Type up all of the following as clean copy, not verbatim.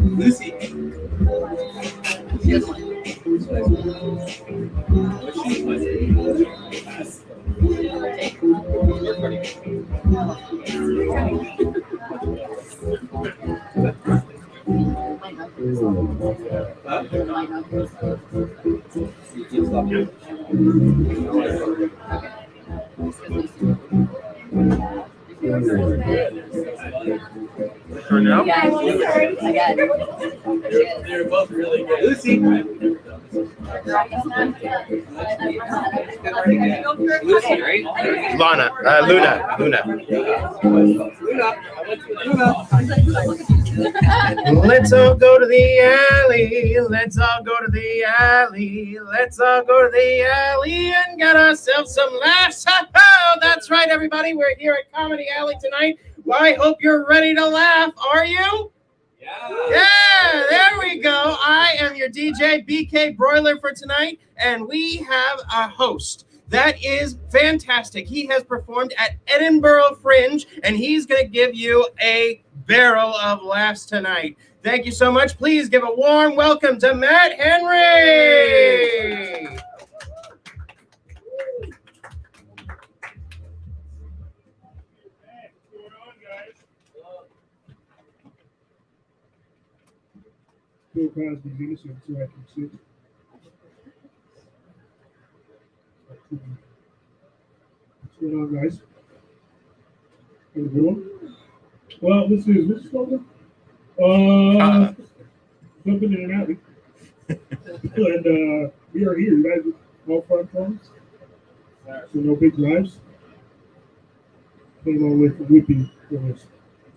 Lucy. Turn out. They're both really good. Lucy. Lucy, right? Luna. Luna. Let's all go to the alley. Let's all go to the alley. Let's all go to the alley and get ourselves some laughs. Oh, that's right, everybody. We're here at Comedy Alley tonight. Well, I hope you're ready to laugh. Are you? Yeah, there we go. I am your DJ, BK Broiler, for tonight, and we have a host that is fantastic. He has performed at Edinburgh Fringe, and he's going to give you a barrel of laughs tonight. Thank you so much. Please give a warm welcome to Matt Henry. Bill Cosby's innocent, so I can sit. What's going on, guys? How's it going? Well, what's this called? Jumping in and out. And we are here. You guys all fun times? So no big drives? Came all the way from Whippy for this.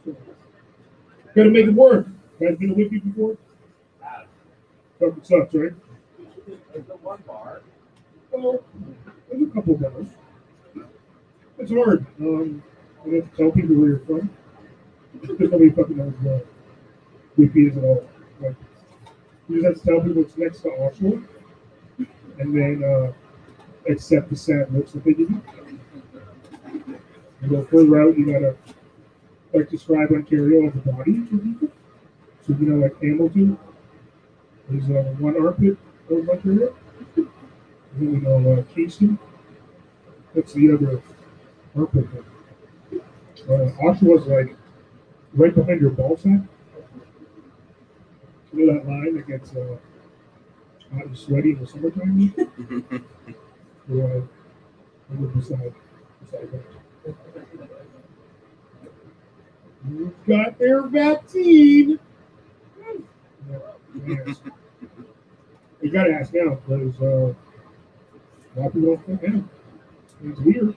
So, gotta make it work. You guys been to Whippy before? Fucking sucks, right? There's the one bar. Well, there's a couple bars. It's hard. You have to tell people where you're from. Because nobody fucking knows what Whippy is at all. Like, you just have to tell people it's next to Oshawa, and then accept the sad looks that they give you. You go further out, you gotta like describe Ontario as a body for people. So you know, like Hamilton is one armpit of Ontario. And then we know Kingston. That's the other armpit. Oshawa's like right behind your ball sack. You know that line that gets hot and sweaty in the summertime? Beside that. You've got their vaccine. Yes. You gotta ask now because a lot of people don't think now. It's weird.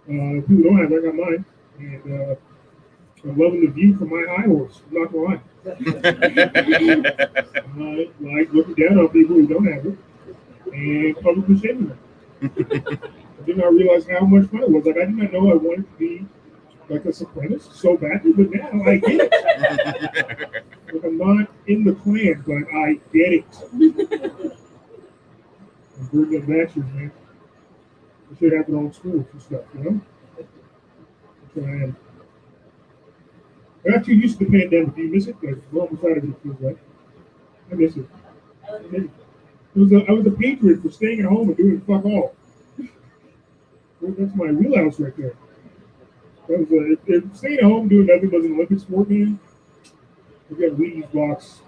People don't have it. I got mine, and I'm loving the view from my high horse. I'm not gonna lie. Like looking down on people who don't have it and publicly shaming them. I did not realize how much fun it was. Like I did not know I wanted to be like a supremacist so badly, but now I get it. Like I'm not in the Klan, but I get it. I'm bringing up bachelors, man. I should have their own schools and stuff, you know? That's what I am. I got too used to the pandemic. Do you miss it? Like, we're almost out of it, it feels like. I miss it. I was a patriot for staying at home and doing fuck all. That's my wheelhouse right there. That was if staying at home doing nothing was an Olympic sport, man, we got Wheaties box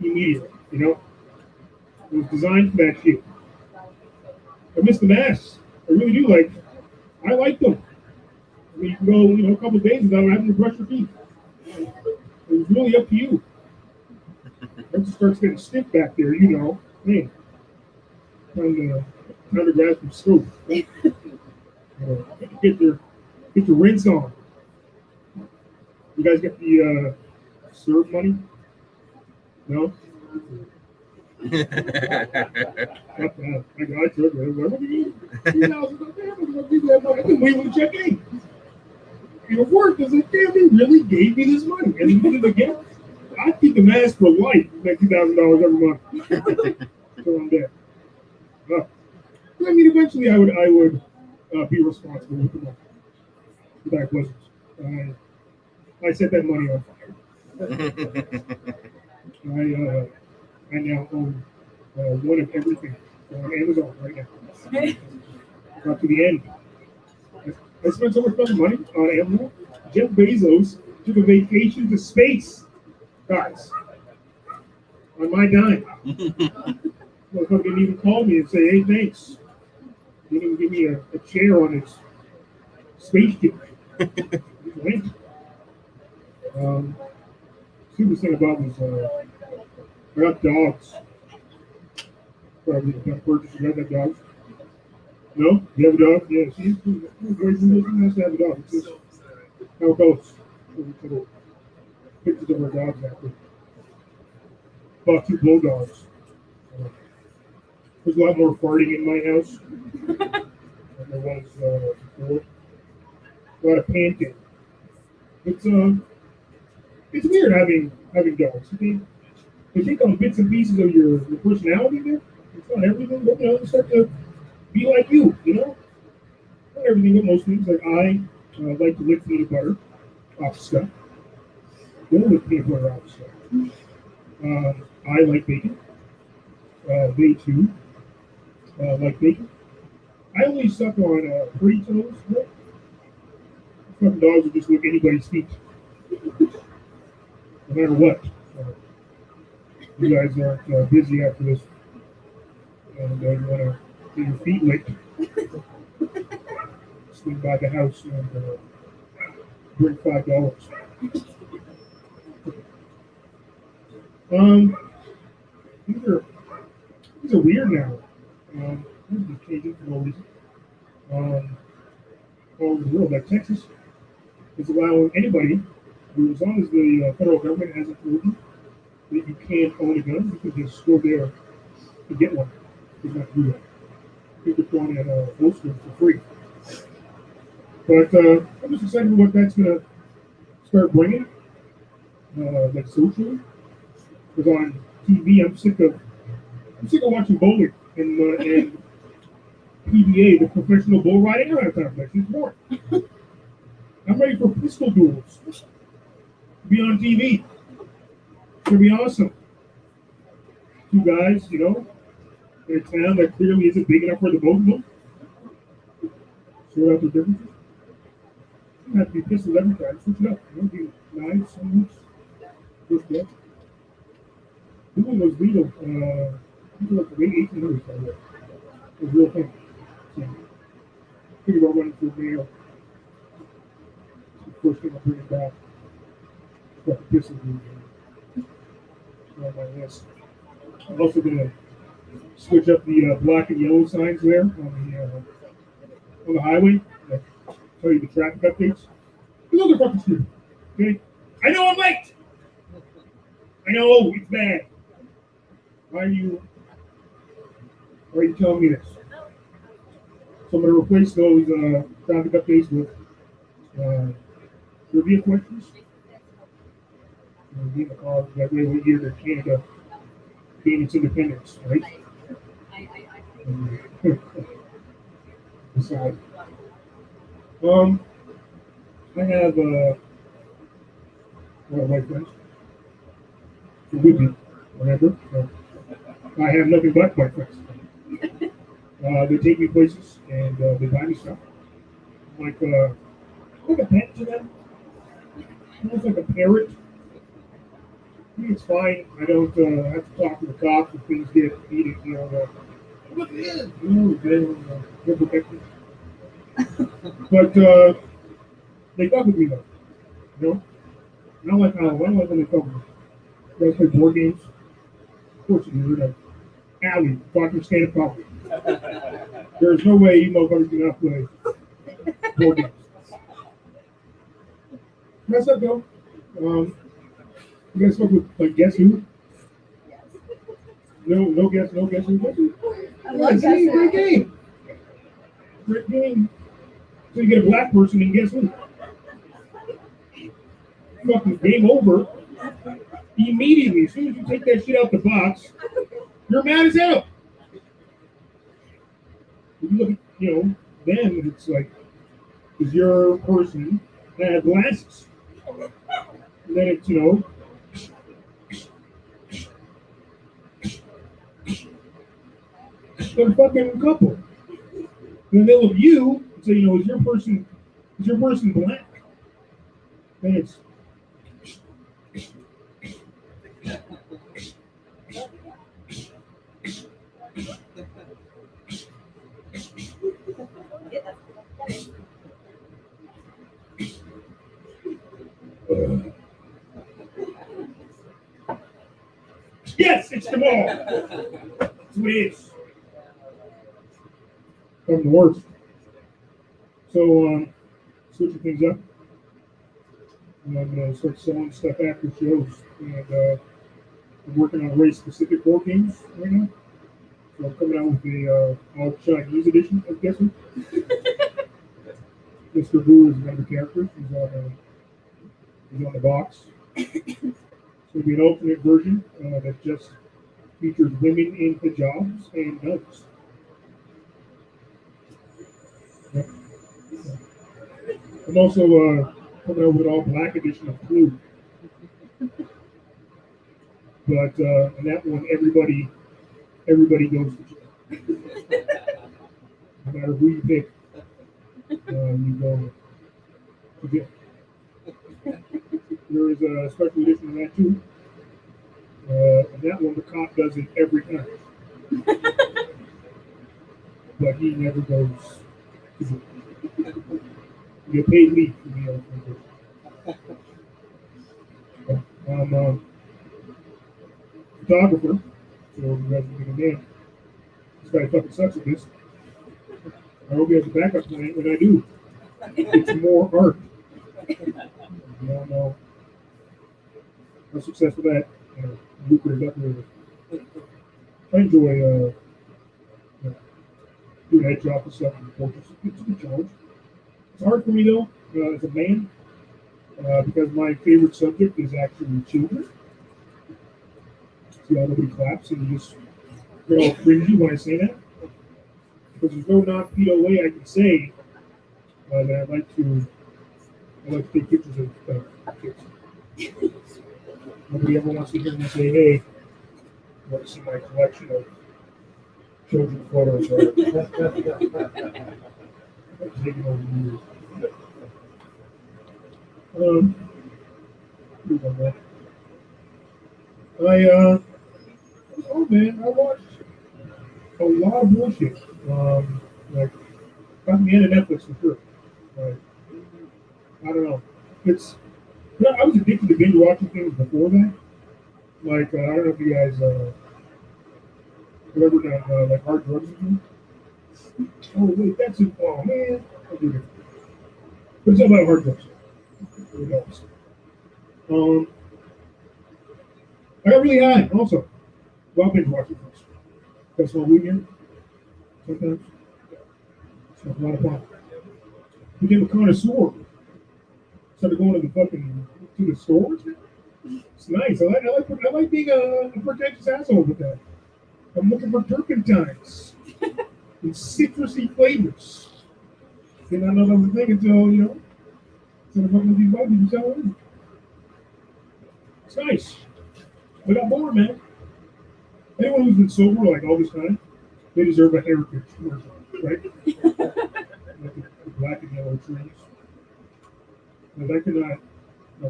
immediately, you know? It was designed for that shit. I miss the masks. I really do. Like, I like them. I mean, you can go, a couple of days without having to brush your teeth. It was really up to you. Once it starts getting stiff back there, hey, time to grab some soap. Get your rinse on. You guys get the serve money? No? I took it. What do you mean? $2,000. I've been waiting to check in. It worked. I was like, damn, they really gave me this money. And he did it again. I'd keep the mask for life. Make $2,000 every month. So I'm there. I mean, eventually I would be responsible with the money. But I wasn't. I set that money on fire. I now own one of everything on Amazon right now. Got to the end. I spent so much fucking money on Amazon. Jeff Bezos took a vacation to space, guys, on my dime. Motherfucker didn't even call me and say, "Hey, thanks." Didn't even give me a chair on his spaceship. Just went. Stupidest thing about was I got dogs. Probably the kind of purchase you got dogs. No? You have a dog? Yeah, she's very nice to have a dog. It's just how it goes. So pictures of our dogs after. Bought 2 bulldogs. There's a lot more farting in my house than there was before. A lot of panting. It's weird having dogs. They take on bits and pieces of your personality there. It's not everything, but you start to be like you, Not everything, but most things. Like I like to lick peanut butter off stuff. Don't lick peanut butter off stuff. I like bacon. They too like bacon. I only suck on pretty toes. Fucking dogs will just lick anybody's feet, no matter what. You guys aren't busy after this, and you want to get your feet licked. Swing by the house and bring $5. These are weird now. These are changing for no reason. All over the world, like Texas, is allowing anybody, who, as long as the federal government hasn't told you that you can't own a gun, you can just go there and get one. You don't have to do that. You can go in at holster for free. But I'm just excited for what that's going to start bringing, like socially. Because on TV, I'm sick of watching bowling and PBA, the professional bull riding. I don't have time for that. It's boring. I'm ready for pistol duels. Be on TV. It's going to be awesome. 2 guys, in a town that clearly isn't big enough for the both of them. Sort out the differences. You don't have to be pistols every time. Switch it up. Be knives, moves. First step. Dueling was legal. Like the late 1800s, by the way. It was a real thing. So, think about running for mayor. The first thing I'll bring it back. Got the pistol on my list. I'm also going to switch up the black and yellow signs there on the highway. That tell you the traffic updates. Those are fucking stupid. Okay? I know I'm late. I know it's bad. Why are you telling me this? So I'm going to replace those traffic updates with trivia questions. Be in the car that way what year did Canada gain its independence, right? Aside. I have a lot of white friends. It would be, whatever. I have nothing but white friends. They take me places and they buy me stuff. I'm like a pet to them. Almost like a parrot. I think it's fine. I don't have to talk to the cops if things get heated. Look at this. They're protected. But they fuck with me though. I don't like when they fuck with me. You guys play board games? Of course you do. Like Allie, talking stand-up comedy. There's no way you motherfuckers do not play board games. That's up though. You guys fuck with like Guess Who? No guess who. Guess who? I love Great that. game. Great game. So you get a black person and guess who? Fucking game over. Immediately, as soon as you take that shit out the box, you're mad as hell. If you look at, then it's like, is your person that have glasses? And then it's, you know, they're a fucking couple. And then they look at you and say, you know, is your person black? Then it's yes, it's them all. That's what it is. I'm the worst. So, switching things up. And I'm going to start selling stuff after shows. And I'm working on race-specific board games right now. So I'm coming out with the all Chinese edition, I'm guessing. Mr. Wu is another character. He's on the box. It's going to be an alternate version that just features women in hijabs and nuns. Yep. I'm also coming out with an all black edition of Clue. But in that one, everybody goes to jail. No matter who you pick, you go to jail. There is a special edition of that too. And that one, the cop does it every time. But he never goes to jail. You get paid leave for the I'm a photographer, so you guys are thinking, damn, this guy fucking sucks at this. I hope he has a backup plan, and I do. It's more art. You don't know how successful that lucrative that really is. I enjoy doing headshot and stuff and portraits. It's a good challenge. It's hard for me though, as a man, because my favorite subject is actually children. See how nobody claps and you just get all cringy when I say that? Because there's no non-pedo way I can say that I like to take pictures of kids. Nobody ever wants to hear me say, hey, you want to see my collection of children photos. Taking over the years. Oh man, I watched a lot of bullshit. Like, got me into Netflix for sure. Like, I don't know. I was addicted to binge watching things before that. Like, I don't know if you guys have ever done like hard drugs with me. Oh wait, that's it. Oh man, I did it. But it's about hard drugs. Who knows? I got really high also. While binge watching first. That's my weekend. Sometimes. It's a lot of fun. Became a connoisseur. Started going to the stores. It's nice. I like being a pretentious asshole with that. I'm looking for turpentines and citrusy flavors. Did not know that was a thing until instead of fucking with these white people selling it. It's nice. We got more, man. Anyone who's been sober like all this time, they deserve a heritage commercial, right? Like the black and yellow trees. But I cannot. No.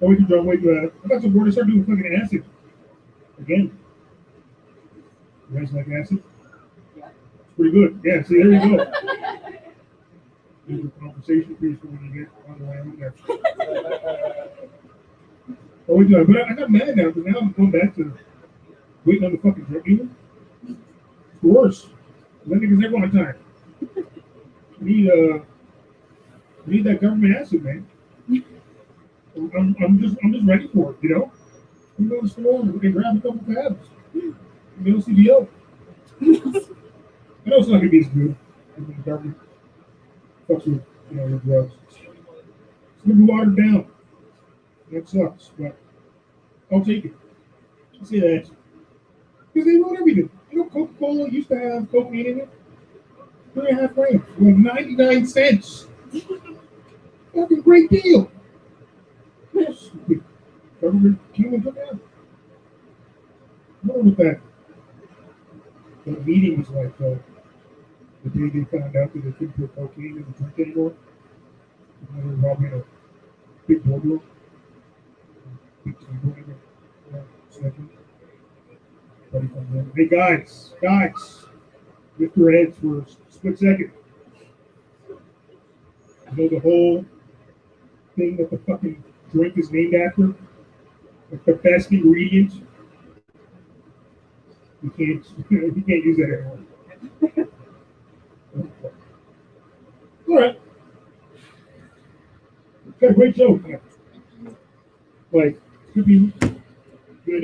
Oh, wait, John, wait. I got some more to start doing fucking acid. Again. You guys like acid? Yeah. It's pretty good. Yeah, see, there you go. There's a conversation piece for when you get on the way out there. Oh, wait, John, but I got mad now because now I'm going back to waiting on the fucking drug dealer. It's worse. That nigga's never on time. We need that government acid, man. I'm just ready for it, you know? We go to the store and grab a couple tabs. We go CBO. I know it's not gonna be as good as the government fucks with, your drugs. It's gonna be watered down. That sucks, but I'll take it. I'll say that. Because they wrote everything. Coca-Cola used to have cocaine in it. 3.5 grams. Well, 99 cents. Fucking great deal. guys. The government came and took out. I don't know what that meeting was like, though. The day they found out that they couldn't put cocaine in the drink anymore. And they were probably in a big boardroom. Big table, whatever. Second. Buddy comes in. Hey, guys. Lift your heads for a split second. You know the whole thing that the fucking drink is named after? Like the best ingredient? You can't use that anymore. All right. Got a great joke. Like, could be good,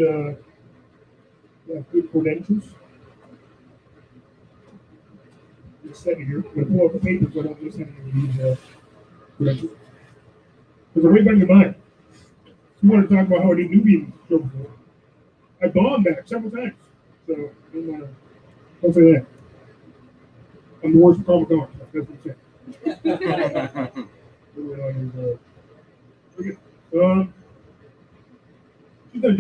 good credentials. Just send it here. I'm going to pull up the papers, but I don't just send it these credentials. Because they're right back in your mind. You want to talk about how I did Nubian show before. I bombed that several times. So, don't say that. I'm the worst Comic Con. That's what I'm saying. She's done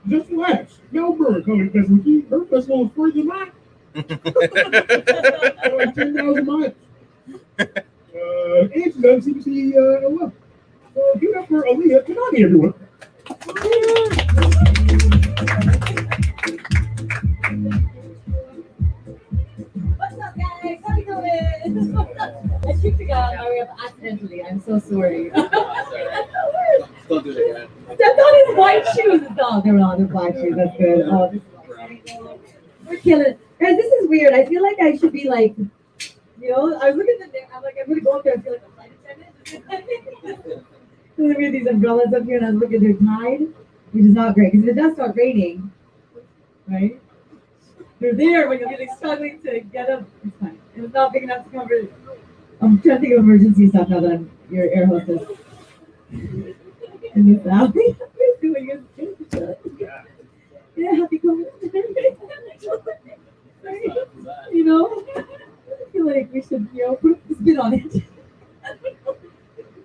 just relax. Melbourne coming to festival. Her festival is further than mine. Like 10,000 miles. And she's done CBC 11. So give it up for Aaliyah Kanani, everyone. What's up, guys? How you doing? I kicked the guy on my way up accidentally. I'm so sorry. Still do it again. Stepped on his white shoes. No, they're not his white shoes. That's good. Oh, this is we're killing it. Guys, this is weird. I feel like I should be like, I was looking at the I'm like, I'm going to go up there and feel like a flight attendant. Look at these umbrellas up here, and I was looking at their tide, which is not great because if it does start raining, right? They're there when you're getting struggling to get up. It's fine. It's not big enough to cover. I'm trying to think of emergency stuff now that I'm your air hostess. And this alley, doing it. Yeah, happy COVID. Right? I feel like we should, put a spin on it.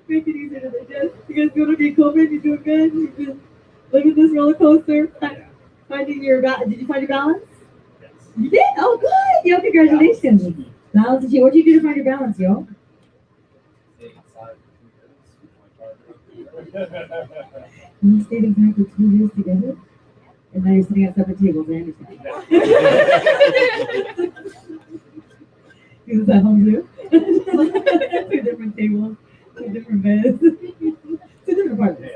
Make it easier to digest. You guys going to be COVID? You doing good? You just living this roller coaster? Finding your did you find your balance? Yes. You did? Oh, good. Yo, congratulations. Balance is what did you do to find your balance, yo? You stayed inside for 2 years together? And now you're sitting at separate tables, I understand. He was at home too? 2 different tables, 2 different beds, 2 different apartments.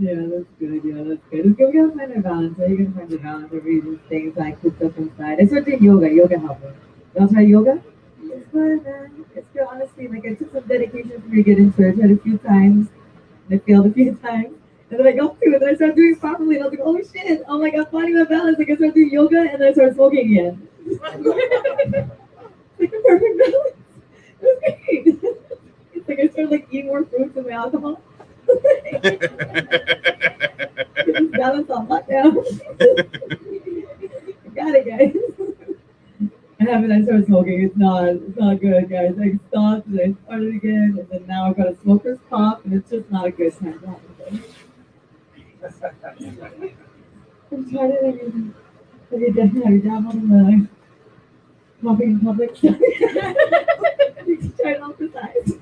Yeah, that's good. Yeah, that's good. It's good. We gotta find our balance. How are you gonna find your balance? Everybody just staying inside, cooped up inside. I started doing yoga. Yoga helped me. You want to try yoga? It's good, man. It's good. Honestly, like it took some dedication for me to get into it. I tried a few times. And I failed a few times. And then I got to it, and I started doing it properly, and I was like, oh shit, oh my god, finding my balance. Like I started doing yoga, and then I started smoking again. Like a perfect balance. It was great. It's like I started like eating more fruits and my alcohol. Get this balance on lockdown. Got it, guys. I haven't. I started smoking. It's not good, guys. I stopped, and I started again, and then now I've got a smoker's cough, and it's just not a good time to have it. I'm tired of everything. Have you dabbled in the coughing in public? You can try it off the sides.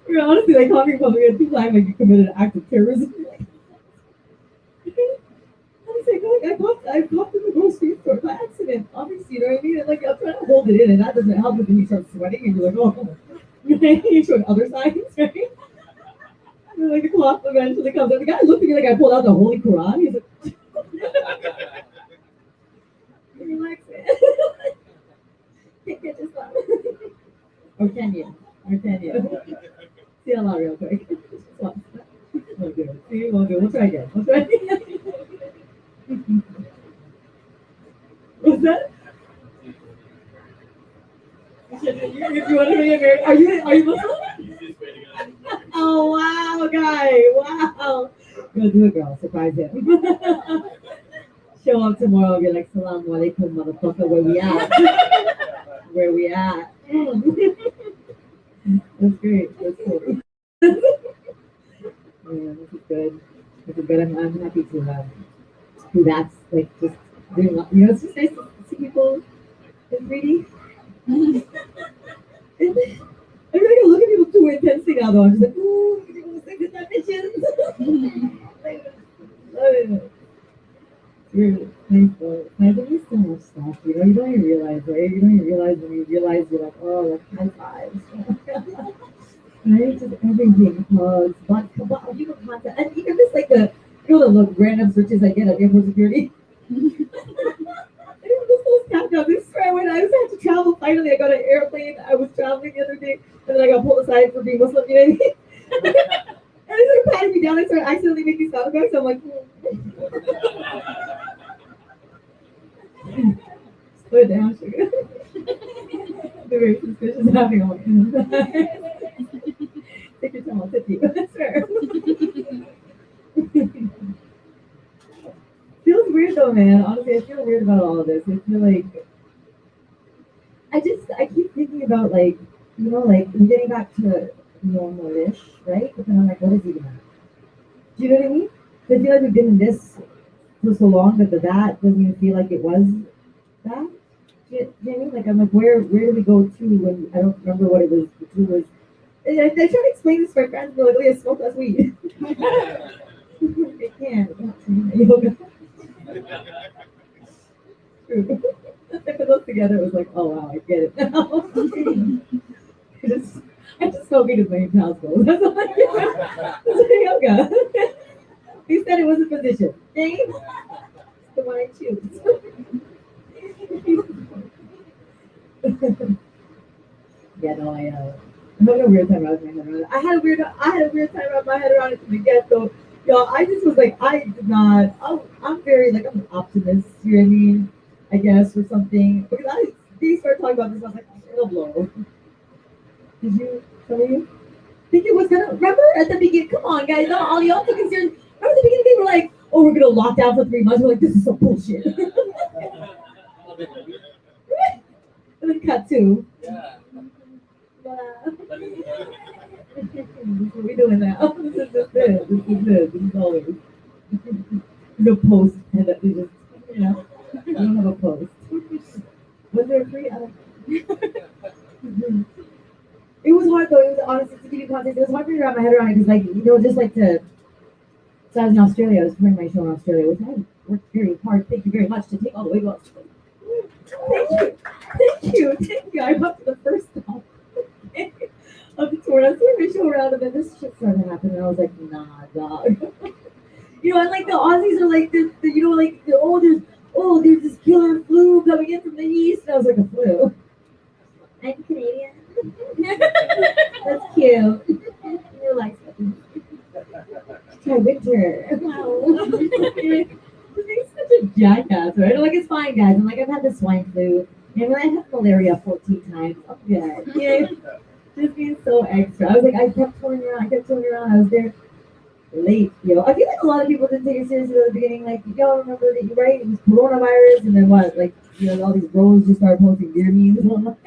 You're honestly like coughing in public at 2 times like you committed an act of terrorism. I coughed in the grocery store by accident. Obviously, you know what I mean? And, like I'm trying to hold it in, and that doesn't help. But then you start sweating, and you're like, oh, you're showing other signs, right? And then, like the cough eventually comes out. The guy looked at me like I pulled out the Holy Quran. He's like, relax, man. Can't get this one. Or can you? See a lot real quick. Okay. See, we'll try again. What's that? If you want to be American, are you Muslim? Oh wow, guy! Wow. Go do it, girl. Surprise him. Show up tomorrow. Be like, "Salaam alaikum, motherfucker. Where we at? Where we at?" That's great. That's cool. do that's like just doing, you know, it's just nice to see people in 3D. And I'm gonna look at people too intensely now though. I'm just like, ooh, look at people with six dimensions. Like, love it. Weird. Nice though. Nice. There's so much stuff, you know, you don't even realize, right? You don't even realize when you realize you're like, oh, like high fives. Right? Just everything, hugs, but people contact, and even just like the, you know, the look random searches I get at airport security. And even just those countdowns. I swear, when I was had to travel, finally I got an airplane. I was traveling the other day, and then I got pulled aside for being Muslim. You know what I mean? And they started patting me down. I started accidentally making sound effects. I'm like, slow it down, sugar. They're very suspicious of having all. Take your time, I'll tip you. Sure. Feels weird though, man. Honestly, I feel weird about all of this. I feel like I keep thinking about like, you know, like we're getting back to normal-ish, right? But then I'm like, what is even that? Do you know what I mean? 'Cause I feel like we've been in this for so long that the that doesn't even feel like it was that. Do you know what I mean? Like I'm like, where do we go to when I don't remember what it was? The two was. And I try to explain this to my friends. They're like, oh yeah, smoke less weed. They can't. Yoga. True. I put those together. It was like, oh wow, I get it now. I just smoking as many pounds goes. That's all I do. That's yoga. He said it was a position. Dang. The one I choose. Yeah, no, I'm having a weird time wrapping my head around it. I had a weird time wrapping my head around it from the get-go. Yo, I just was like, I did not. I'm very like I'm an optimist. You know what I mean? I guess or something. Because they started talking about this. I was like, it'll blow. Did you? Some of you think it was gonna? Remember at the beginning? Come on, guys! Not all y'all took it serious. Remember at the beginning they were like, oh, we're gonna lock down for 3 months. We're like, this is some bullshit. And then cut two. Yeah. Yeah. This is what we doing now. This is just it. This is it. This is always. The post and that we just, you know, we don't have a post. Was there a free? I don't know. It was hard though. It was honestly to give you context. It was hard for me to wrap my head around it because, like, you know, just like to. So I was in Australia. I was doing my show in Australia, which I worked very hard. Thank you very much to take all the way to Australia. Thank you. I got to the first stop of the tour. I was doing my show around, and then this shit started happening. And I was like, nah, dog. You know, and like the Aussies are like, you know, like, there's this killer flu coming in from the east. And I was like, a flu. I'm Canadian. That's cute. You're like, try winter. Wow. He's such a jackass, right? I'm like, it's fine, guys. I'm like, I've had the swine flu. And I had malaria 14 times. I'm good. Yeah. Just being so extra. I was like, I kept touring around. I was there late, yo. I feel like a lot of people didn't take it seriously at the beginning. Like, y'all remember that you right? It was coronavirus, and then what? Like, you know, all these bros just started posting beer memes. Remember?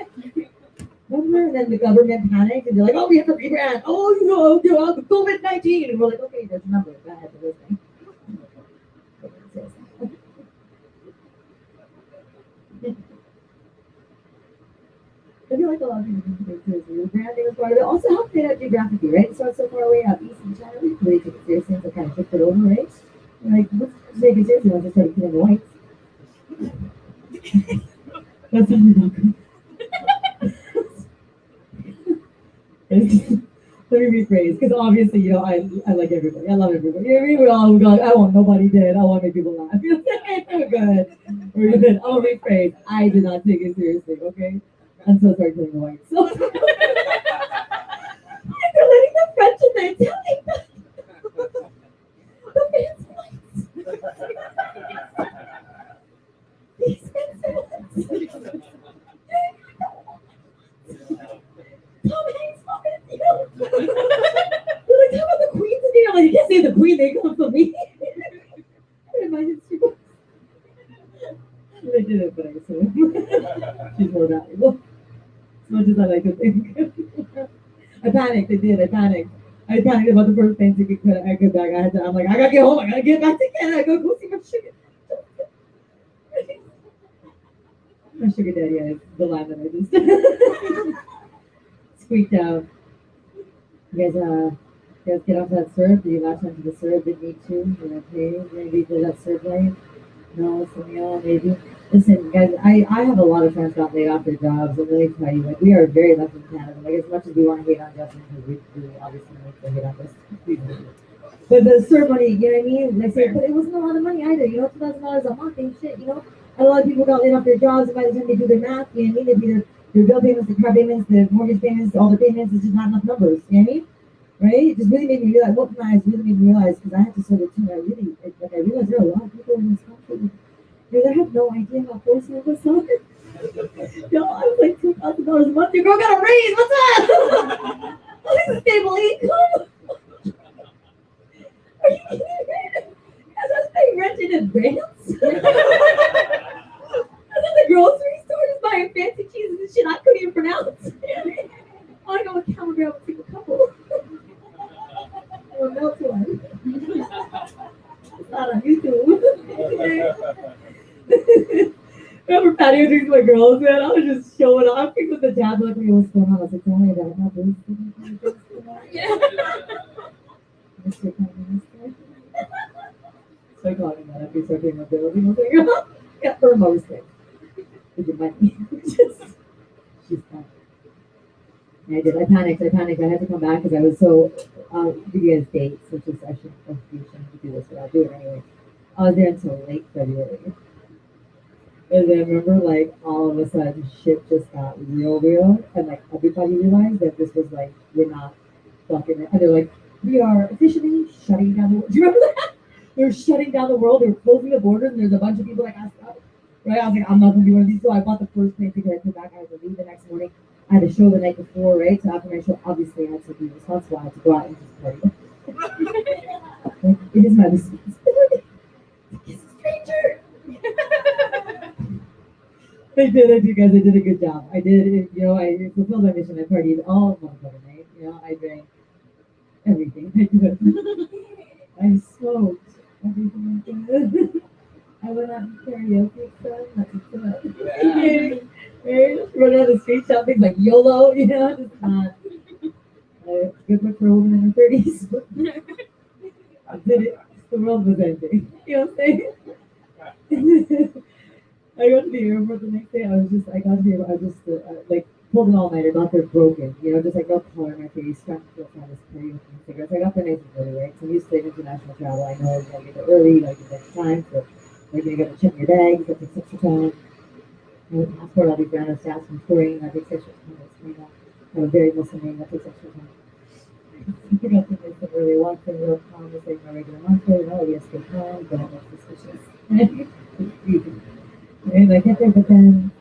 And then the government panicked, and they're like, oh, we have to rebrand. Oh, you know, the COVID-19. And we're like, okay, just remember that had to listen. I feel like a lot of people didn't take it seriously. The branding was part of it. Also, how fit out geographically, right? It starts so far away out east in China. We really took it seriously, so kind of flipped it over, right? And like, let's take it seriously once I started killing the whites. That's something not good. Let me rephrase, because obviously, you know, I like everybody. I love everybody. You know what I mean? We go, I want nobody dead. I want to make people laugh. You know what I'm saying? We're good. We're good. I'll rephrase. I did not take it seriously, okay? Until I started killing the whites. So, they're letting the French and the Italian the fancy whites. The expensive ones. Tom Hanks, you know. They're like, how about the Queen's in here? I'm like, you can't say the Queen, they come for me. I reminded you. They did it, but I assume she's more valuable. As much as I like to think. I panicked, I panicked. I panicked about the first plane ticket. I get back. I'm like, I gotta get home. I gotta get back to Canada. I gotta go see my sugar. My sugar daddy is the line that I just squeaked out. You guys get off that syrup? Do you latch onto the syrup? Did need to? Okay, maybe did that syrup light? No, so yeah, maybe. Listen, guys, I have a lot of friends got laid off their jobs, and let me tell you, like, we are very lucky in Canada. Like, as much as we want to hate on Justin, because we obviously need to hate on this. But the syrup money, you know what I mean? Like, say, but it wasn't a lot of money either. You know, $2,000 a month ain't shit. You know, a lot of people got laid off their jobs, and by the time they do their math, you know what I mean? They do their bill payments, the car payments, the mortgage payments, all the payments. It's just not enough numbers. You know what I mean? Right? It just really made me realize. What my eyes really made me realize because I had to sort of too. I realized there are a lot of people in this country. Dude, I have no idea how poor some of us are. Yo, I was like $2,000 a month. Your girl got a raise. What's up? What is a stable income? Are you kidding me? Because I was paying rent in advance. I was at the grocery store just buying fancy cheeses and shit I couldn't even pronounce. I go with camera and take a couple. Or melt one. It's not on YouTube. Remember patio drinks with my girls, man? I was just showing off. People with the tab like, what's going on? I was like, don't worry about it. Not this. Yeah. Mr. Prime Minister. So I called him that after he started paying my bills. He was like, got her most thing. With your money. She's fine. I did. I panicked. I had to come back because I was so. Give you guys dates, which is I shouldn't do this, but I'll do it anyway. I was there until late February, and then I remember like all of a sudden shit just got real, and like everybody realized that this was like we're not fucking. And they're like, we are officially shutting down the world. Do you remember that? They're shutting down the world. They're closing the borders, and there's a bunch of people like us. Right? I was like, I'm not gonna be one of these. So I bought the first plane ticket. I came back. I had to leave the next morning. I had a show the night before, right? So after my show, obviously I had to be responsible. I had to go out and just party. It is my responsibility to kiss a stranger. I did, guys. I did a good job. I did, I fulfilled my mission. I partied all motherfucking night. I drank everything I could. I smoked everything I could. I went out and karaoke stuff. Run out the street shopping like YOLO, just not a good look for a woman in her 30s. I did it. The world was ending. You know what I'm saying? I got to the airport the next day. I got to the airport. I just like pulled an all-nighter, not there broken. Just like no color in my face, trying to feel kind of karaoke cigarettes. I got there nice and early, right? So I'm used to international travel. I know you gotta get there early, you gotta get there time. So like you gotta check your bags, that takes extra time. My passport, I'll be granted stats from touring, that takes extra time. I have a very Muslim name, that takes extra time. I forgot to make some early walk in real calm, just like my regular mantra, yes, stay calm, don't look suspicious. And I get there, but then,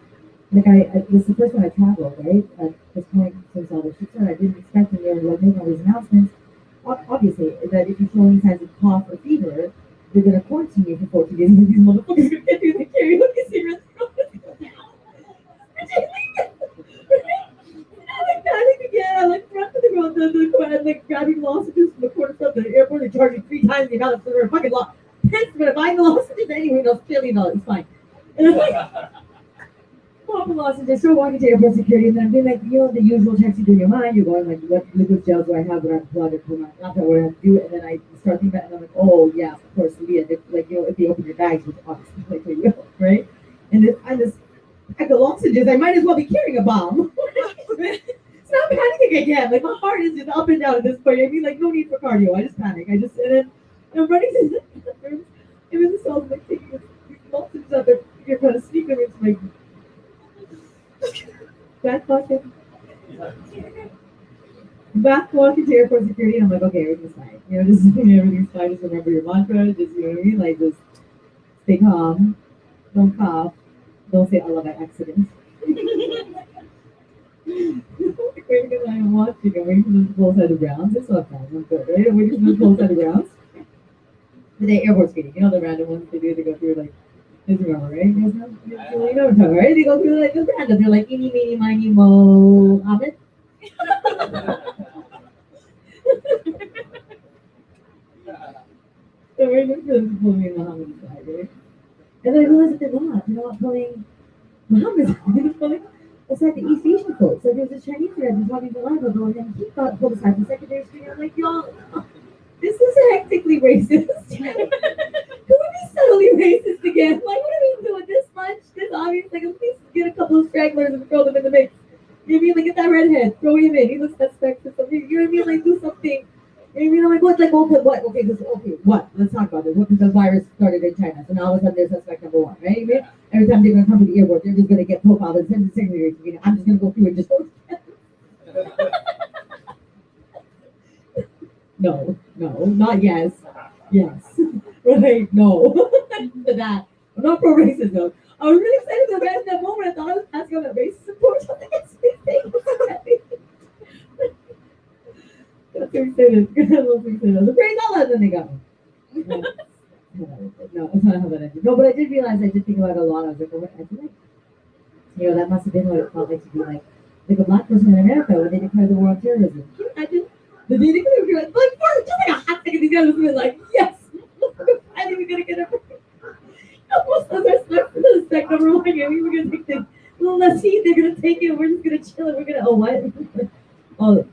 like, this is the first time I traveled, right? At this point, since all the shit started, I didn't expect when they were like making all these announcements, obviously, that if you show any signs of cough or fever, they're going to quarantine you for 14 days, and these motherfuckers going to get you in the karaoke cigarettes. I panicked again. I run to the road, like grabbing lozenges from the corner of the airport and charging 3 times the amount of fucking pissed, but buying the lozenges anyway. No, $50, it's fine. And I'm like, pop the lozenges, start walking to airport security, and then I'm doing like, the usual checks you do in your mind. You're going like, what liquid gels do I have? What I'm plugged or not that what I have to do. And then I start thinking about it, and I'm like, oh yeah, of course, Leah, if you open your bags, which obviously like you will, right? And I just pack of lozenges, I might as well be carrying a bomb. It's not panicking again. Like my heart is just up and down at this point. I mean, like no need for cardio. I just panic. And then I'm running to the bathroom. And then the cell's like taking these lozenges out there. You're trying to sneak them into my back pocket. Back walking to airport security. And I'm like, okay, everything's fine. Just everything's fine. Just remember your mantra. Just you know what I mean? Like just stay calm. Don't cough. Don't say I love an accident. Because I am watching, I'm waiting for them to close out of grounds. It's not fun, I'm good, right? I'm waiting for them to close out of grounds. The airport screening, the random ones they do, they go through like, you remember, right? You know what I'm talking about, right? They go through like the random, they're like, eeny, meeny, miny, mo, Ahmed. So we're looking for them to pull me in Muhammad's side, right? And then I realized that they're not. They're not pulling Muhammad's side. They're pulling aside the East Asian folks. Like there was a Chinese guy I've been talking to a while ago, and then he got pulled aside the secondary street. I'm like, y'all, this is hectically racist. Can we be subtly racist again? Like, what are we doing this much? This obvious? Like, at least get a couple of stragglers and throw them in the mix. You know what I mean? Like, get that redhead, throw him in. He looks suspect for something. You know what I mean? Like, do something. You know what I mean? I'm like, what? Like, okay, what? Okay, what? Let's talk about it. What? Because the virus started in China, so now all of a sudden they're suspect number one, right? You know? Every time they're gonna come to the airport, they're just gonna get profiled and sent to secondary. You know, I'm just gonna go through and just. No, not yes. Yes. Right, no. To that. I'm not pro racism. I was really excited though, guys, in that moment. I thought I was passing on that racism torch. I was like, yes, please, thank you. That's so excited. I love so excited. I was like, praise Allah, and then they got me. No, it's not how that ended. No, but I did realize, I did think about it a lot. I was like, oh, I feel like, you know, that must have been what it felt like to be like a black person in America when they declared the war on terrorism. Can you imagine? The day they declared, like, for just like a hot second, these guys were like, yes, finally we're gonna get it. Almost as our suspect number one, and we were gonna take the little lessee, they're gonna take it, we're just gonna chill it, we're gonna, oh, what?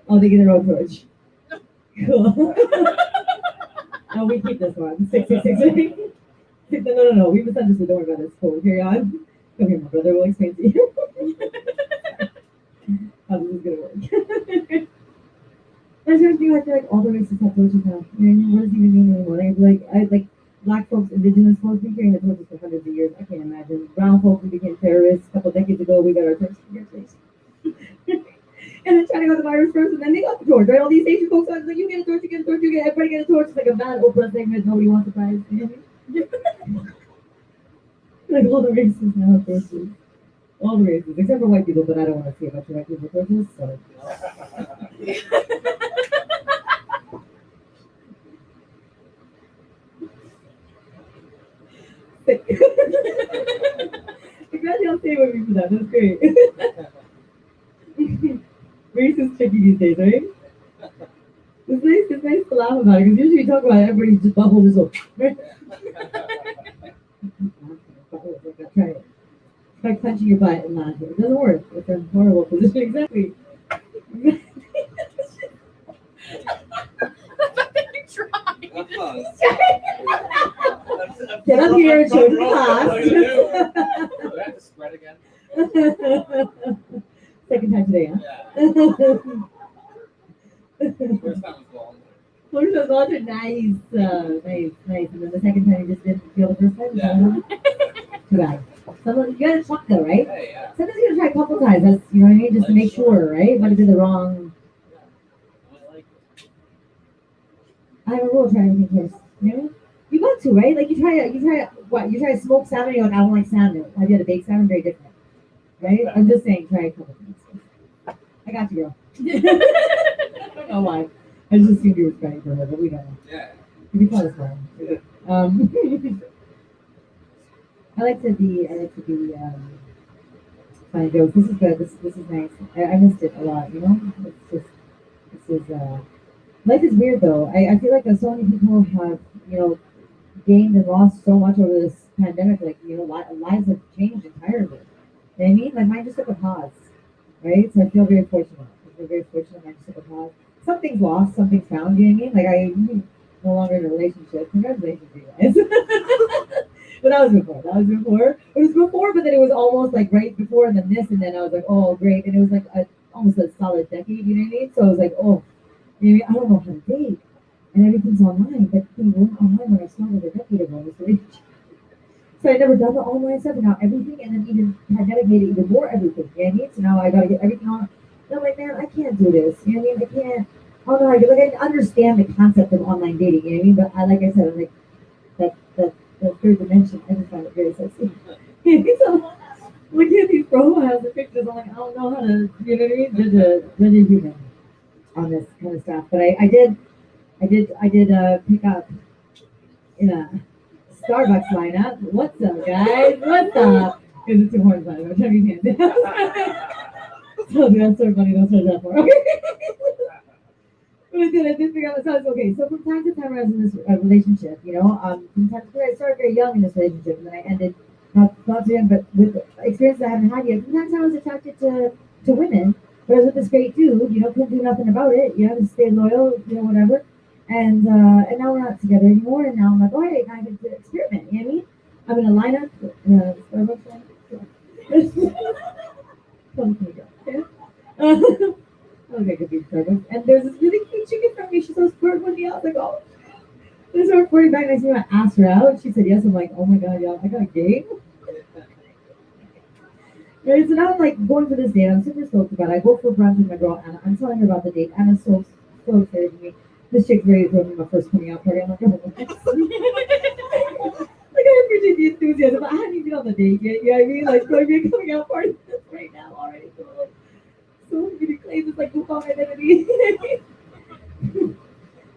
Oh, they get their own torch. Cool. Oh, we keep this one. 666. No. We misunderstood. Don't worry about it. It's cool. Carry on. Come here, my brother. We'll explain to you how this is gonna work. I just feel like all the races have torches now. You know, what does it even mean anymore? Like black folks, indigenous folks, been carrying the torches for hundreds of years. I can't imagine. Brown folks who became terrorists a couple decades ago. We got our torches. And then China got the virus first, and then they got the torch, right? All these Asian folks are like, you get a torch, you get a torch, everybody get a torch. It's like a bad Oprah segment. Nobody wants to prize. You know what I mean? Like all the races now have torches. All the races, except for white people, but I don't want to see a bunch of white people with torches, so. I'm glad y'all stay with me for that. That's great. Race is tricky these days, right? It's nice to laugh about it because usually we talk about it, everybody just bubbles this up. Try it. Try punching your butt and laughing. It doesn't work. It's a horrible position. Exactly. Get up here and show the class. Do I have to spread again? Second time today, huh? Yeah. First time was long. First was also nice. Nice. And then the second time you just didn't feel the first time? Yeah. Too bad. So you gotta talk though, right? Hey, yeah. Sometimes you gotta try a couple times. That's, you know what I mean? Just to make sure, right? Might have been the wrong. I like it. I have a rule try everything first. You know? You got to, right? Like you try to smoke salmon, you're like, I don't like salmon. Have you had a baked salmon? Very different. Right? I'm just saying, try a couple things. I got you, girl. I don't know why. I just assumed you were trying for her, but we don't know. Yeah. You can call us fine. I like to be find jokes. This is good. This is nice. I missed it a lot, you know? Life is weird though. I feel like so many people have, you know, gained and lost so much over this pandemic. Like, you know, lives have changed entirely. You know what I mean? Like mine just took a pause, right? So I feel very fortunate. I feel very fortunate. Mine just took a pause. Something's lost, something's found. You know what I mean? Like I'm no longer in a relationship. Congratulations, you guys. But that was before. It was before, but then it was almost like right before, and then this, and then I was like, oh, great. And it was like almost a solid decade. You know what I mean? So I was like, oh, maybe I don't know how to date, and everything's online. But things weren't online when I started a decade ago. So I never done the online stuff, and now everything, and then even pandemic made it even more everything. You know what I mean? So now I gotta get everything on. And I'm like, man, I can't do this. You know what I mean? I can't. I don't know how to do. Like I understand the concept of online dating. You know what I mean? But like I said, I'm like the third dimension. I just find it very sexy. So looking at these profiles and pictures, I'm like, I don't know how to. You know what I mean? Judge a human on this kind of stuff. But I did pick up in a Starbucks lineup. What's up, guys? What's up? Is it 2 horns on it? I'm trying to be hands. So that's so funny. Don't search that for. Okay. But then I did figure out. So I was okay. So from time to time, when I was in this relationship, from time to time, I started very young in this relationship, and then I ended not too young, but with experiences I haven't had yet. Sometimes I was attracted to women, but I was with this great dude. Couldn't do nothing about it. Just stayed loyal. Whatever. And now we're not together anymore. And now I'm like, all right, I get to experiment. You know what I mean? I'm in a lineup. Starbucks line. Something like that. Okay, could be Starbucks. And there's this really cute chicken from me. She starts flirting with me. I was like, oh. I started flirting back next to me. I asked her out. She said yes. I'm like, oh my god, y'all, I got a game. Right, so now I'm like going for this date. I'm super stoked about it. I go for brunch with my girl Anna. I'm telling her about the date. Anna's so excited for me. This chick's ready to throw me my first coming out party. I'm like, oh my god. Like I appreciate the enthusiasm, but I haven't even been on the date yet. You know what I mean? Like throwing me a coming out party right now already. So many claims it's like who found my identity.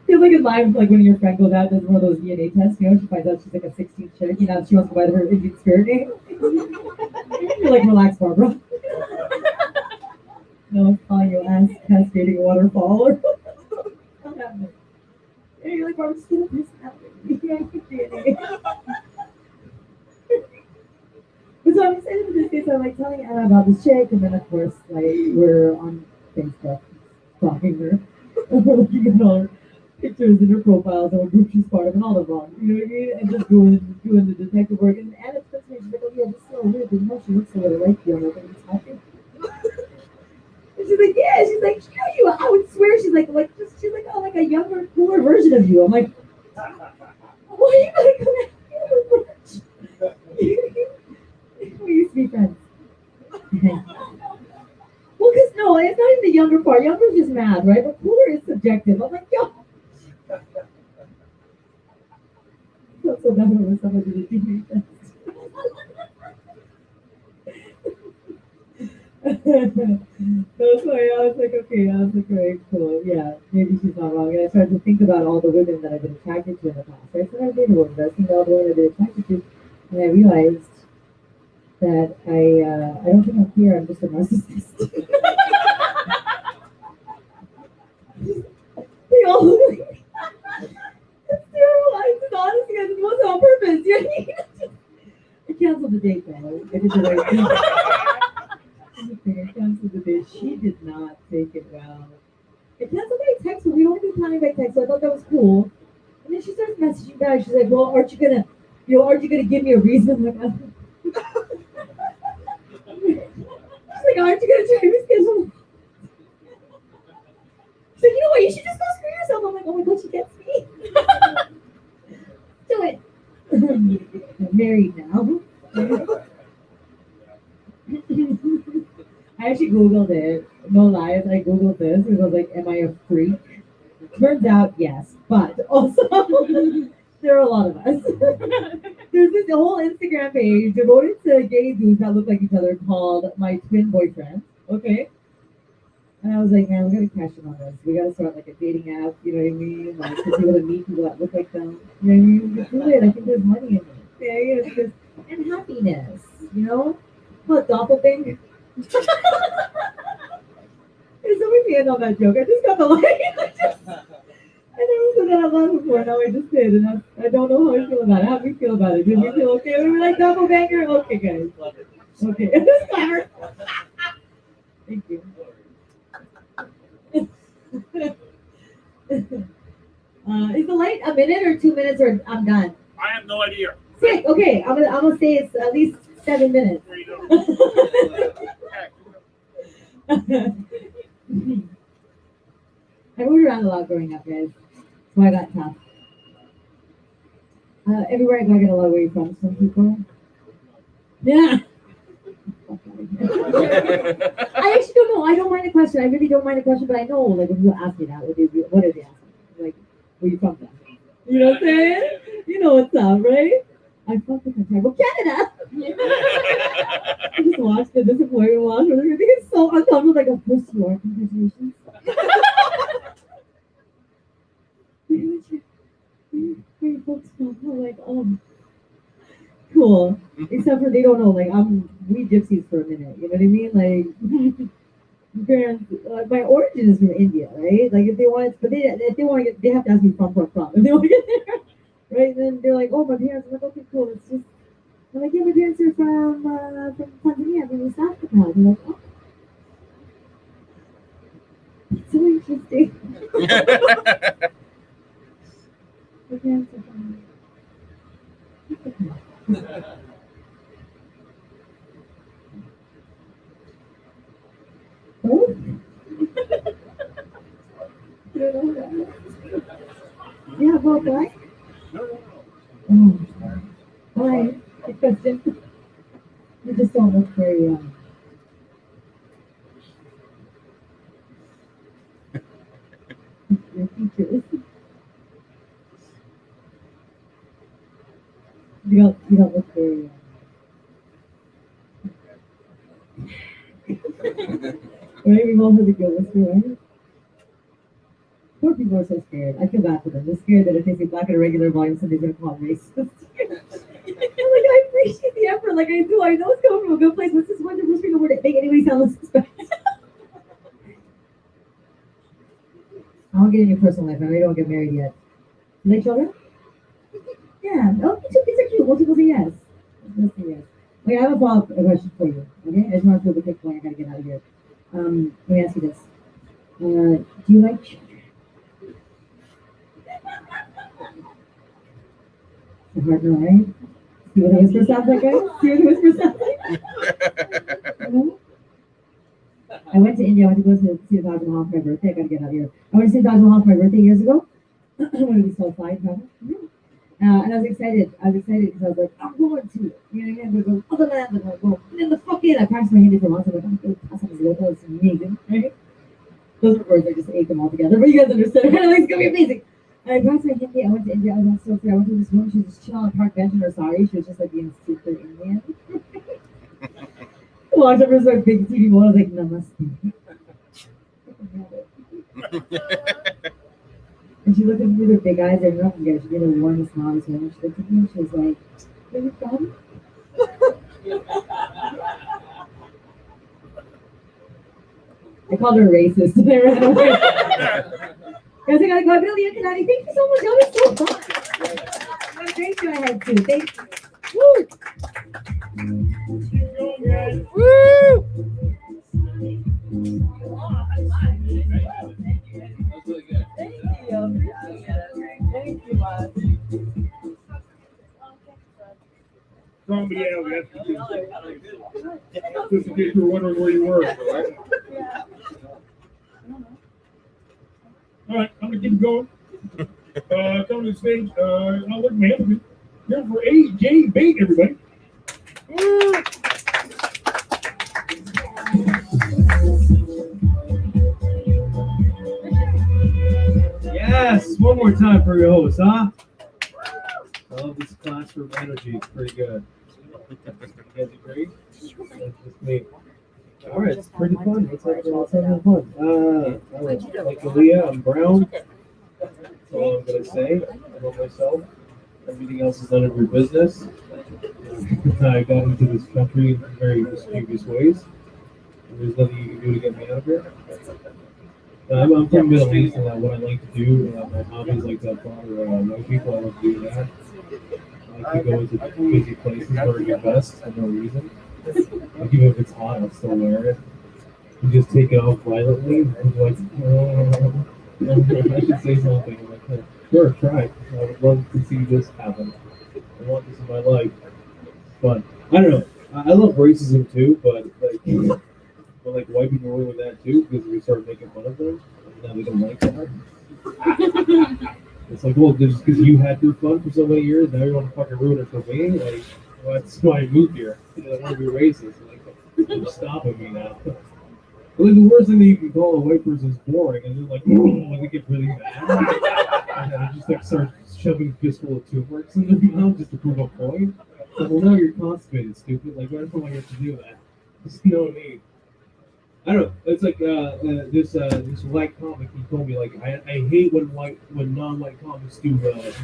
Feels like in life, like when your friend goes out and does one of those DNA tests, she finds out she's like a 16 chick, she wants to buy her Indian spirit name. You're like, relax, Barbara. No, it's calling your ass cascading a waterfall or not happening. And you're like, Barbara, just get a personality. DNA. But so I'm excited for this day, so I'm like telling Anna about this chick, and then of course, like, we're on Facebook stalking her. We're looking at all her pictures and her profiles and what group she's part of and all of them. You know what I mean? And just doing the detective work. And Anna texts me, she's like, oh yeah, this is so weird. There's no she looks so like you. I'm like, are you talking? And she's like, yeah. She's like, you. I would swear she's like, she's like, oh, like a younger, cooler version of you. I'm like, why are you gonna come at me? We used to be friends. Well, because no, it's not even the younger part. Younger is just math, right? But cooler is subjective. I'm like, yo. So bad when someone did a degree test. That's why I was like, okay, very cool. Yeah, maybe she's not wrong. And I started to think about all the women that I've been attracted to in the past. Right? So I dated women, but I think all the women I've been attracted to, and I realized that I don't think I'm queer. I'm just a narcissist. They all look like it's terrible. I just honestly, guys, it wasn't on purpose. You know what I mean? I canceled the date though. I did the right thing. I canceled the date. She did not take it well. I canceled my text, but we don't do planning by text, so I thought that was cool. And then she starts messaging back. She's like, "Well, aren't you gonna give me a reason?" I'm like, she's like, "Aren't you gonna try to reschedule?" She's like, "You know what? You should just go screw yourself." I'm like, "Oh my god, she gets me." Do it. I'm married now. I actually Googled it. No lies, I Googled this because I was like, am I a freak? Turns out, yes. But also, there are a lot of us. There's this whole Instagram page devoted to gay dudes that look like each other called My Twin Boyfriend. Okay? And I was like, man, we gotta cash in on this. We gotta start like a dating app, you know what I mean? Like, to be able to meet people that look like them. You know what I mean? We can do it. I think there's money in it. Okay? And happiness, What, doppelganger? There's always the end on that joke. I just got the line. I never said that out loud before. Now I just did, and I don't know how I feel about it. How do we feel about it? Do we feel okay? We like doppelganger? Okay, guys. Okay, it's clever. Thank you. Is the light a minute or 2 minutes, or I'm done? I have no idea. Sick. Okay, I'm gonna say it's at least 7 minutes. There you go. I moved around a lot growing up, guys. So I got tough. Everywhere I go, I get a lot of way from some people. Yeah. I actually don't know. I don't mind a question. I really don't mind a question, but I know, like, when you ask me that, what are they asking? Like, where you from? Then? You know what I'm saying? You know what's up, right? I fucked with Ontario, Canada. I just watched the disappointment watch. I think it's so uncomfortable. Like, of course you are. Congratulations. Where you folks from? I'm like, cool. Except for they don't know. Like, we gypsies for a minute. You know what I mean? Like, parents, my origin is from India, right? Like if they want, but if they want to get, they have to ask me from. If they want to get there, right? Then they're like, oh, my parents. I'm like, okay, cool. It's just, I'm like, yeah, my parents are from Tanzania, from East Africa. I'm like, oh, it's so interesting. My parents are from. Oh? You don't know that? Yeah, both, right? Oh, why? Good question. You just don't look very your features. You don't look very right, we all have to go this way, right? Poor people are so scared. I feel bad for them. They're scared that if they say black at a regular volume, somebody's gonna call them racist. I'm like, I appreciate the effort, like I do. I know it's coming from a good place. What's this one people word that make anybody sound less suspect? I won't get into your personal life. I really don't get married yet. You like children? Yeah. Oh, two kids are cute. Most people say yes. Most people say yes. Okay, I have a follow-up question for you. Okay, I just want to prove a quick point. I gotta get out of here. Let me ask you this. Do you like children? It's hard to know, right? See what the whisper sounds like, guys? See what the whisper sounds like? I went to India. I went to go to see the Taj Mahal for my birthday. I gotta get out of here. I went to see the Taj Mahal for my birthday years ago. When we still flying, and I was excited. Because I was like, I'm going to it. You know, I'm going to go other land. I'm going to go in the fucking. I practiced my Hindi for months. I'm like, I'm going to pass on this. That was amazing, right? Those were words. I just ate them all together. But you guys understood. Like, it's going to be amazing. And I practiced my Hindi. I went to India. I was so free. I went to this woman. She was just chilling on a park bench in her sari. She was just like being super Indian. I walked up to her big TV mode. I was like, namaste. And she looked at me with her big eyes. I don't know if you guys, she did a warm smile this morning. She looked at me and she was like, where you from? I called her racist and I ran away. Guys, I gotta go. Billy and Kanani, thank you so much. That was so fun. What a great show I had too. Thank you. Woo! Woo! That's really good. Thank you, Mom. Comedy Alley, that's the just in case you were wondering where you were. All right, I'm gonna keep going. Come to the stage. I'll let my hand here for AJ Bate, everybody. Yes, one more time for your host, huh? I love this classroom energy. It's pretty good. You guys agree? That's just me. All right, it's pretty fun. Let's have fun. Like Aaliyah, I'm brown. That's all I'm gonna say about myself. Everything else is none of your business. I got into this country in very mischievous ways. There's nothing you can do to get me out of here. I'm from the Middle East, and what I like to do, my hobbies like that bother white people. I love to do that. I like to go into busy places wearing your vest for no reason. Like even if it's hot, I'll still wear it. You just take it off violently. I'm like, I should say something. I'm like, sure, try. I would love to see this happen. I want this in my life. But I don't know. I love racism too, but like white people ruin that too because we start making fun of them. And now they don't like that. It's like, well, just because you had your fun for so many years, now you want to fucking ruin it for me? Like, well, that's why I moved here. I don't want to be racist. Like, you're stopping me now. Like, the worst thing that you can call a white person is boring, and they're like, they get really mad. And then just like start shoving a fistful of turmeric in their mouth just to prove a point. Like, well, now you're constipated, stupid. Like, why do I have to do that? There's no need. I don't know. It's like this white comic. He told me like I hate when non-white comics do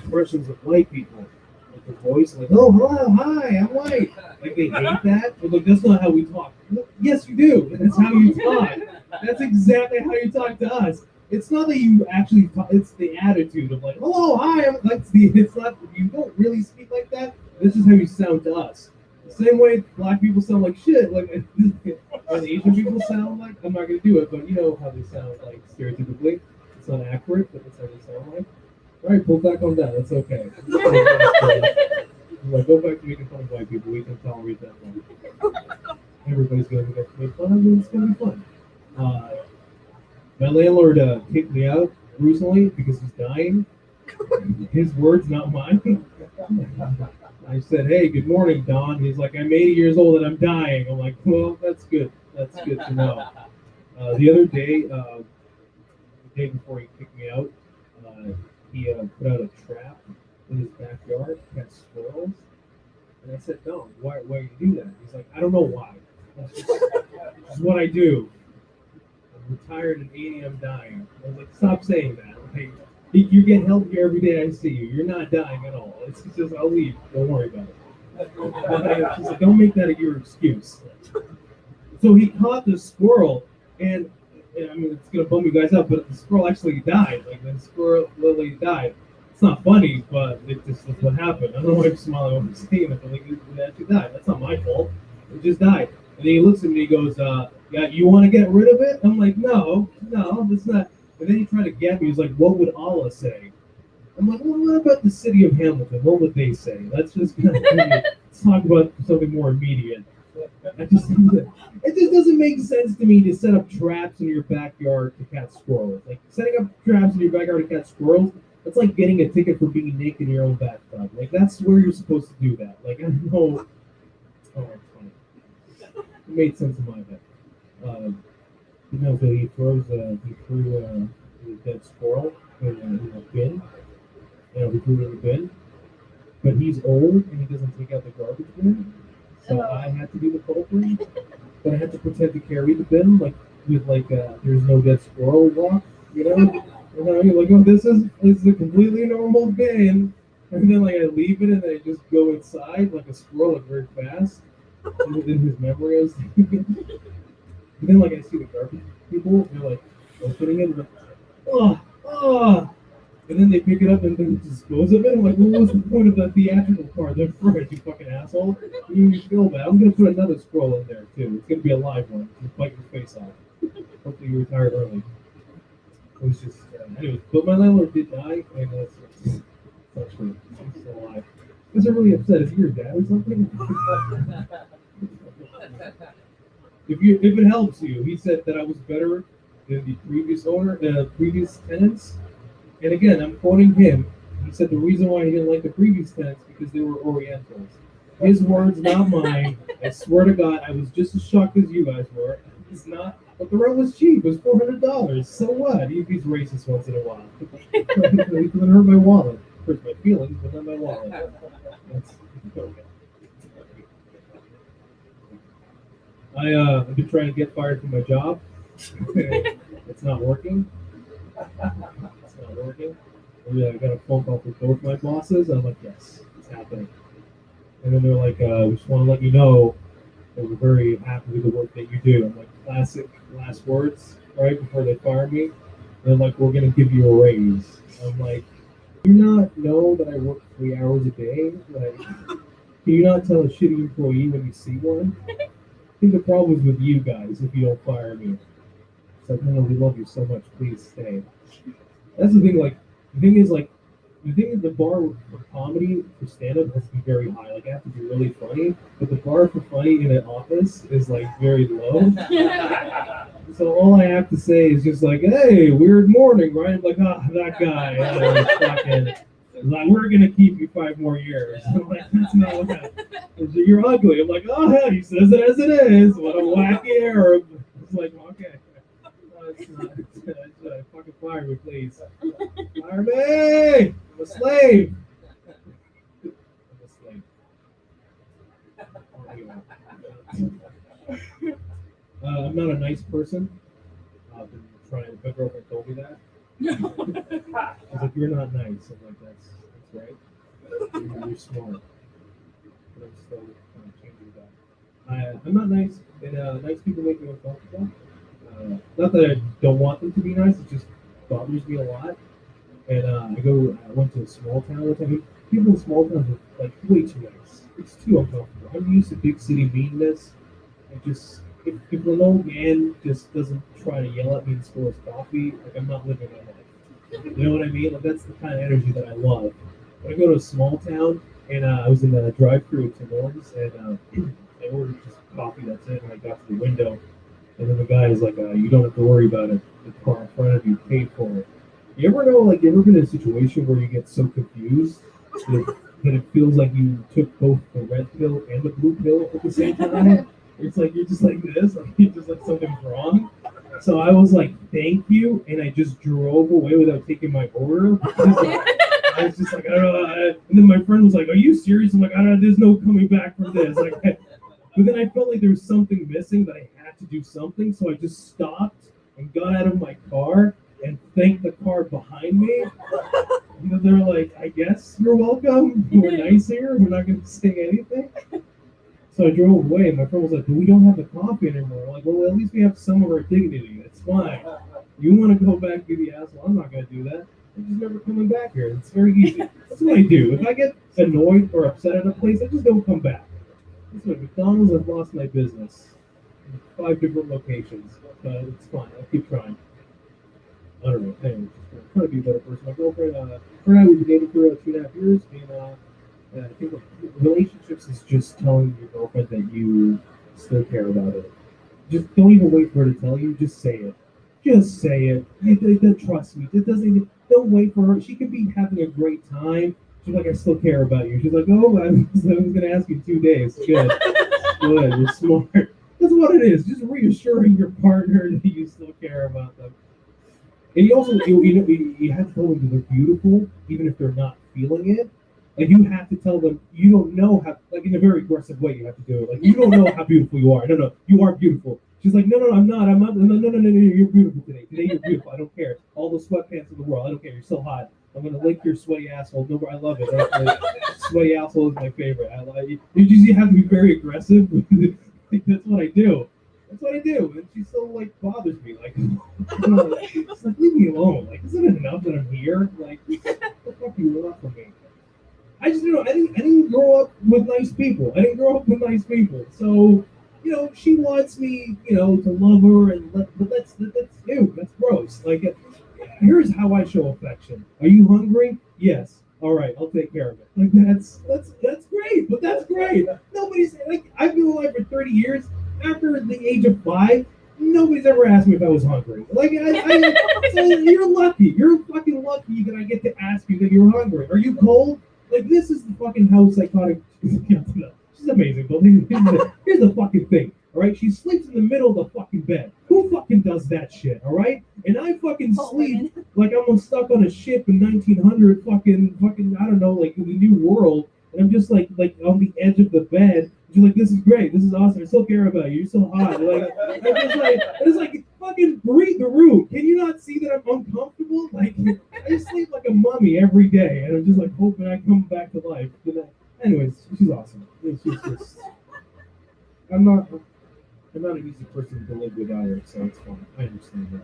impressions of white people, like the voice, like oh hello hi I'm white. Like they hate that. But like that's not how we talk. Well, yes you do. That's how you talk. That's exactly how you talk to us. It's not that you actually talk, it's the attitude of like, hello, hi. It's not, you don't really speak like that. This is how you sound to us. The same way black people sound like shit, like, and Asian people sound like, I'm not going to do it, but you know how they sound like stereotypically. It's not accurate, but that's how they sound like. All right, pull back on that. That's okay. Like, go back to making fun of white people. We can tolerate that one. Everybody's going to get made fun of, and it's going to be fun. My landlord kicked me out recently because he's dying. His words, not mine. I said, "Hey, good morning, Don." He's like, "I'm 80 years old and I'm dying." I'm like, "Well, that's good. That's good to know." The other day, the day before he kicked me out, he put out a trap in his backyard to catch squirrels. And I said, "No, why you do that?" He's like, "I don't know why. That's just what I do. I'm retired at 80, I'm dying." I was like, "Stop saying that. Like, you get healthier every day I see you. You're not dying at all. It's just, I'll leave. Don't worry about it." She's like, "Don't make that your excuse." So he caught the squirrel, and I mean, it's gonna bum you guys out, but the squirrel actually died. Like, the squirrel literally died. It's not funny, but that's what happened. I don't know why I'm smiling when I'm saying it, but like, it actually died. That's not my fault. It just died. And then he looks at me and he goes, "Yeah, you want to get rid of it?" I'm like, no, that's not. And then he tried to get me. He's like, "What would Allah say?" I'm like, "Well, what about the city of Hamilton? What would they say?" Let's just let's talk about something more immediate. It just doesn't make sense to me to set up traps in your backyard to catch squirrels. Like, setting up traps in your backyard to catch squirrels, that's like getting a ticket for being naked in your own bathtub. Like, that's where you're supposed to do that. Like, I don't know. Oh, it's funny. It made sense in my head. So he threw a dead squirrel in a bin. We threw it in the bin. But he's old and he doesn't take out the garbage bin. So I had to do the culprit. But I had to pretend to carry the bin, like, with like there's no dead squirrel walk, you know? And you're like, "Oh, this is a completely normal bin." And then like I leave it and then I just go inside like a squirrel, like, very fast. And within his memory, I was and then like I see the garbage people, they're like opening it, and like, oh, and then they pick it up and then dispose of it. I'm like, what was the point of the theatrical part? They're fresh, you fucking asshole. You make me feel bad. I'm gonna put another squirrel in there too. It's gonna be a live one. Just bite your face off. Hopefully you retire early. It was just, anyways. But my landlord did die, and that's not true. He's still alive. Because they're really upset. Is he your dad or something? If it helps you, he said that I was better than the previous tenants. And again, I'm quoting him. He said the reason why he didn't like the previous tenants because they were Orientals. His words, not mine. I swear to God, I was just as shocked as you guys were. It's not, but the rent was cheap. It was $400. So what? He's racist once in a while. It doesn't hurt my wallet. It hurts my feelings, but not my wallet. That's okay. I've been trying to get fired from my job. It's not working. It's not working. I got a phone call from both my bosses. I'm like, yes, it's happening. And then they're like, we just want to let you know that we're very happy with the work that you do. I'm like, classic last words, right before they fire me. They're like, we're going to give you a raise. I'm like, do you not know that I work 3 hours a day? Like, can you not tell a shitty employee when you see one? I think the problem is with you guys if you don't fire me. It's like, no, we love you so much. Please stay. That's the thing. Like, the bar for comedy for stand-up has to be very high. Like, I have to be really funny, but the bar for funny in an office is like very low. So all I have to say is just like, "Hey, weird morning," right? I'm like, that guy, fucking. Like, we're gonna keep you 5 more years. I'm like, that's not what happened. You're ugly. I'm like, oh hell, he says it as it is. What a wacky Arab. It's like, okay. It's not. Fucking fire me, please. Fire me! I'm a slave. I'm a slave. I'm not a nice person. I've been trying. My girlfriend told me that. She's like, "You're not nice." I'm like, that's right. You're smart. But I'm still kind of changing that. I'm not nice, and nice people make me uncomfortable. not that I don't want them to be nice, it just bothers me a lot. And I went to a small town one time. People in small towns are like way too nice. It's too uncomfortable. I'm used to big city meanness. I just, if an old man just doesn't try to yell at me and spill his coffee, like I'm not living my life. You know what I mean? Like that's the kind of energy that I love. When I go to a small town, and I was in the drive-through at Tim Hortons, and I ordered just coffee. That's it. And I got to the window, and then the guy is like, "You don't have to worry about it. The car in front of you paid for it." You ever know, like, you ever been in a situation where you get so confused that it feels like you took both the red pill and the blue pill at the same time? It's like you're just like this, like you're just like something's wrong. So I was like, "Thank you," and I just drove away without taking my order. I was just like, I don't know. And then my friend was like, "Are you serious?" I'm like, "I don't know. There's no coming back from this." Like, but then I felt like there was something missing that I had to do something, so I just stopped and got out of my car and thanked the car behind me. And then they're like, "I guess you're welcome. We're nice here. We're not going to say anything." So I drove away, and my friend was like, "But we don't have the coffee anymore." I'm like, "Well, at least we have some of our dignity. It's fine. You want to go back and be the asshole? I'm not going to do that. I'm just never coming back here. It's very easy. That's what I do. If I get annoyed or upset at a place, I just don't come back. That's what McDonald's. I've lost my business in 5 different locations, but it's fine. I'll keep trying. I don't know. Anyway, I'm trying to be a better person. My girlfriend, her and I, we've been dating for 2.5 years, and I think relationships is just telling your girlfriend that you still care about her. Just don't even wait for her to tell you. Just say it. Just say it. Trust me. It doesn't. Don't wait for her. She could be having a great time. She's like, "I still care about you." She's like, "Oh, I was going to ask you 2 days." Good. Good. You're smart. That's what it is. Just reassuring your partner that you still care about them. And you also, you have to tell them that they're beautiful, even if they're not feeling it. Like you have to tell them you don't know how, like in a very aggressive way, you have to do it. Like you don't know how beautiful you are. No, you are beautiful. She's like, "No, I'm not. I'm not. No, you're beautiful today. Today you're beautiful. I don't care. All the sweatpants in the world. I don't care. You're so hot. I'm gonna lick your sweaty asshole. No, I love it. Like, sweaty asshole is my favorite. I like it. You have to be very aggressive. That's what I do. That's what I do. And she still like bothers me. Like, it's like leave me alone. Like, isn't it enough that I'm here? Like, what the fuck you want from me? I just I didn't grow up with nice people. I didn't grow up with nice people. So, she wants me, to love her but that's ew, that's gross. Like, here's how I show affection. Are you hungry? Yes. All right, I'll take care of it. Like that's great. But that's great. Nobody's like I've been alive for 30 years. After the age of 5, nobody's ever asked me if I was hungry. Like, so you're lucky. You're fucking lucky that I get to ask you that you're hungry. Are you cold? Like, this is the fucking house psychotic. She's amazing, but here's the fucking thing, all right? She sleeps in the middle of the fucking bed. Who fucking does that shit, all right? And I fucking sleep like I'm stuck on a ship in 1900 fucking, I don't know, like in the New World, and I'm just like on the edge of the bed. She's like, "This is great. This is awesome. I still care about you. You're so hot." Like, it's like, fucking breathe the room. Can you not see that I'm uncomfortable? Like, I sleep like a mummy every day, and I'm just like hoping I come back to life. Anyways, she's awesome. She's just, I'm not an easy person to live without her, so it's fine. I understand that.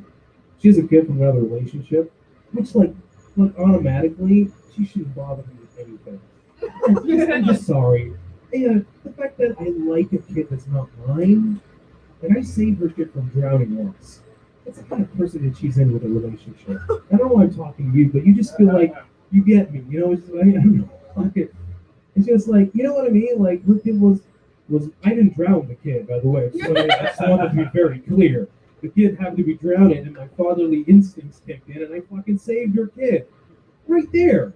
She has a kid from another relationship, which like automatically she shouldn't bother me with anything. I'm just sorry. And the fact that I like a kid that's not mine, and I saved her kid from drowning once. That's the kind of person that she's in with a relationship. I don't know why I'm talking to you, but you just feel like you get me. It's just, I don't know. It's just like, you know what I mean? Like, her kid was I didn't drown the kid, by the way. I just wanted to be very clear. The kid happened to be drowning, and my fatherly instincts kicked in, and I fucking saved your kid. Right there.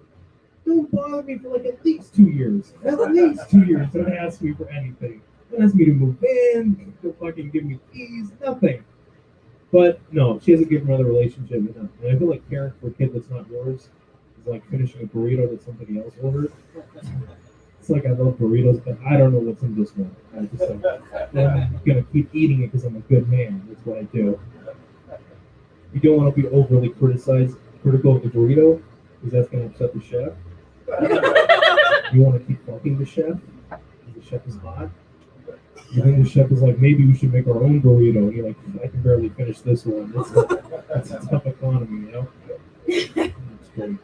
Don't bother me for like at least 2 years. At least 2 years. Don't ask me for anything. Don't ask me to move in. Don't fucking give me keys. Nothing. But no, she hasn't given another relationship. And I feel like caring for a kid that's not yours is like finishing a burrito that somebody else ordered. It's like I love burritos, but I don't know what's in this one. I just I'm gonna keep eating it because I'm a good man. That's what I do. You don't want to be overly critical of the burrito because that's gonna upset the chef. You want to keep fucking the chef because the chef is hot. And then the chef is like, maybe we should make our own burrito. And you're like, I can barely finish this one. It's a tough economy, you know? It's great.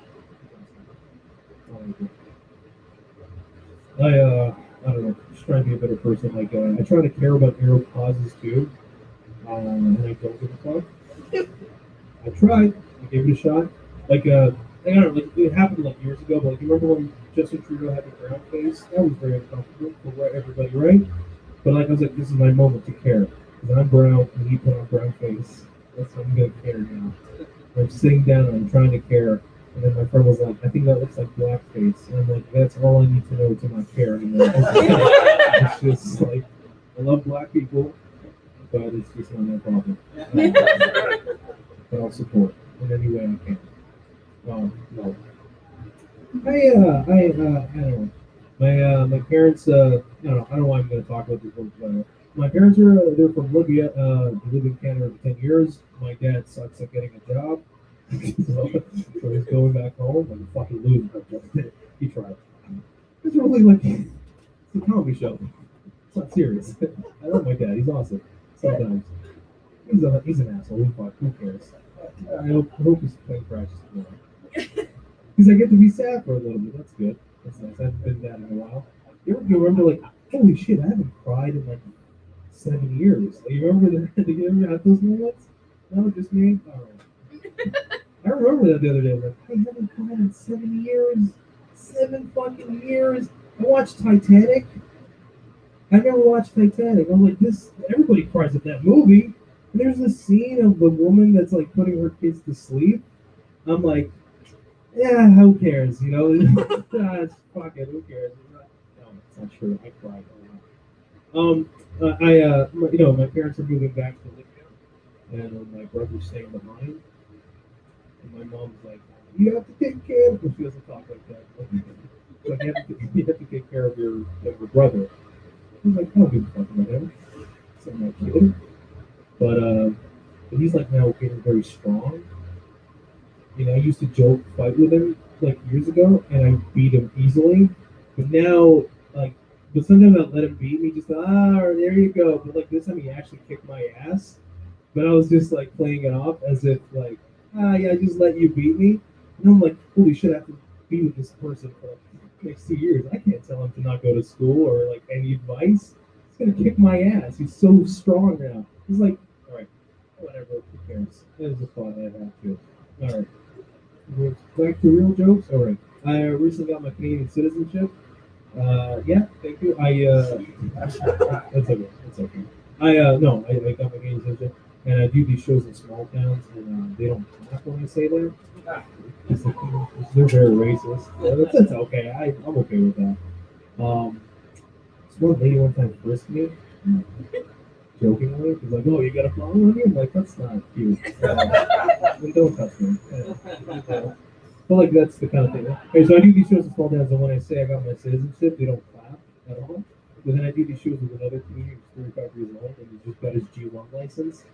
I don't know, just trying to be a better person. Like, I try to care about arrow causes too. And I don't give a fuck. I tried. I gave it a shot. Like, I don't know, like, it happened like years ago, but like, you remember when Justin Trudeau had the brown face? That was very uncomfortable for everybody, right? But like, I was like, this is my moment to care. Because I'm brown and he put on brown face. That's what I'm going to care now. I'm sitting down and I'm trying to care. And then my friend was like, I think that looks like blackface. And I'm like, that's all I need to know to not care anymore. It's just like, I love black people, but it's just not my problem. But I'll support in any way I can. No. I don't know. My parents, I don't know. I don't know why I'm going to talk about this, but my parents they're from Libya. They lived in Canada for 10 years. My dad sucks at getting a job. so he's going back home and fucking losing it. He tried. It's really like, it's a comedy show. It's not serious. I love my dad. He's awesome. Sometimes. He's an asshole. Who cares? I hope he's playing practice tomorrow. Because I get to be sad for a little bit. That's good. That's nice. I haven't been that in a while. You remember, like, holy shit, I haven't cried in like 7 years. Like, you remember that? Did you ever have those moments? No, just me? All right. I remember that the other day. Like, I haven't cried in 7 years. 7 fucking years. I watched Titanic. I never watched Titanic. I'm like, everybody cries at that movie. And there's this scene of the woman that's like putting her kids to sleep. I'm like, yeah, who cares? You know, fuck it, who cares? No, it's not true. I cried a lot. My parents are moving back to Libya, and my brother's staying behind. And my mom's like, you have to take care of him. She doesn't talk like that. Like, you have to take care of your brother. He's like, I don't give a fuck about him. It's not my kid. But he's like now getting very strong. You know, I used to fight with him like years ago, and I beat him easily. But now, but sometimes I let him beat me, just there you go. But like this time, he actually kicked my ass. But I was just like playing it off as if like, yeah, I just let you beat me. And I'm like, holy shit, I have to be with this person for like the next 2 years. I can't tell him to not go to school or like any advice. He's gonna kick my ass. He's so strong now. He's like, all right, whatever, who cares? That is a thought I have to. All right. Back to real jokes. All right. I recently got my Canadian citizenship. Yeah, thank you. That's okay. It's okay. I got my Canadian citizenship, and I do these shows in small towns, and they don't clap when I say that. They're very racist. That's okay. I'm okay with that. This one lady one time frisked me, jokingly. She's like, "Oh, you got a problem on you?" I'm like, "That's not cute. Don't touch me." But like that's the kind of thing. Okay, so I do these shows in small towns, and when I say I got my citizenship, they don't clap at all. But then I do these shows with another comedian who's 35 years old, and he just got his G1 license.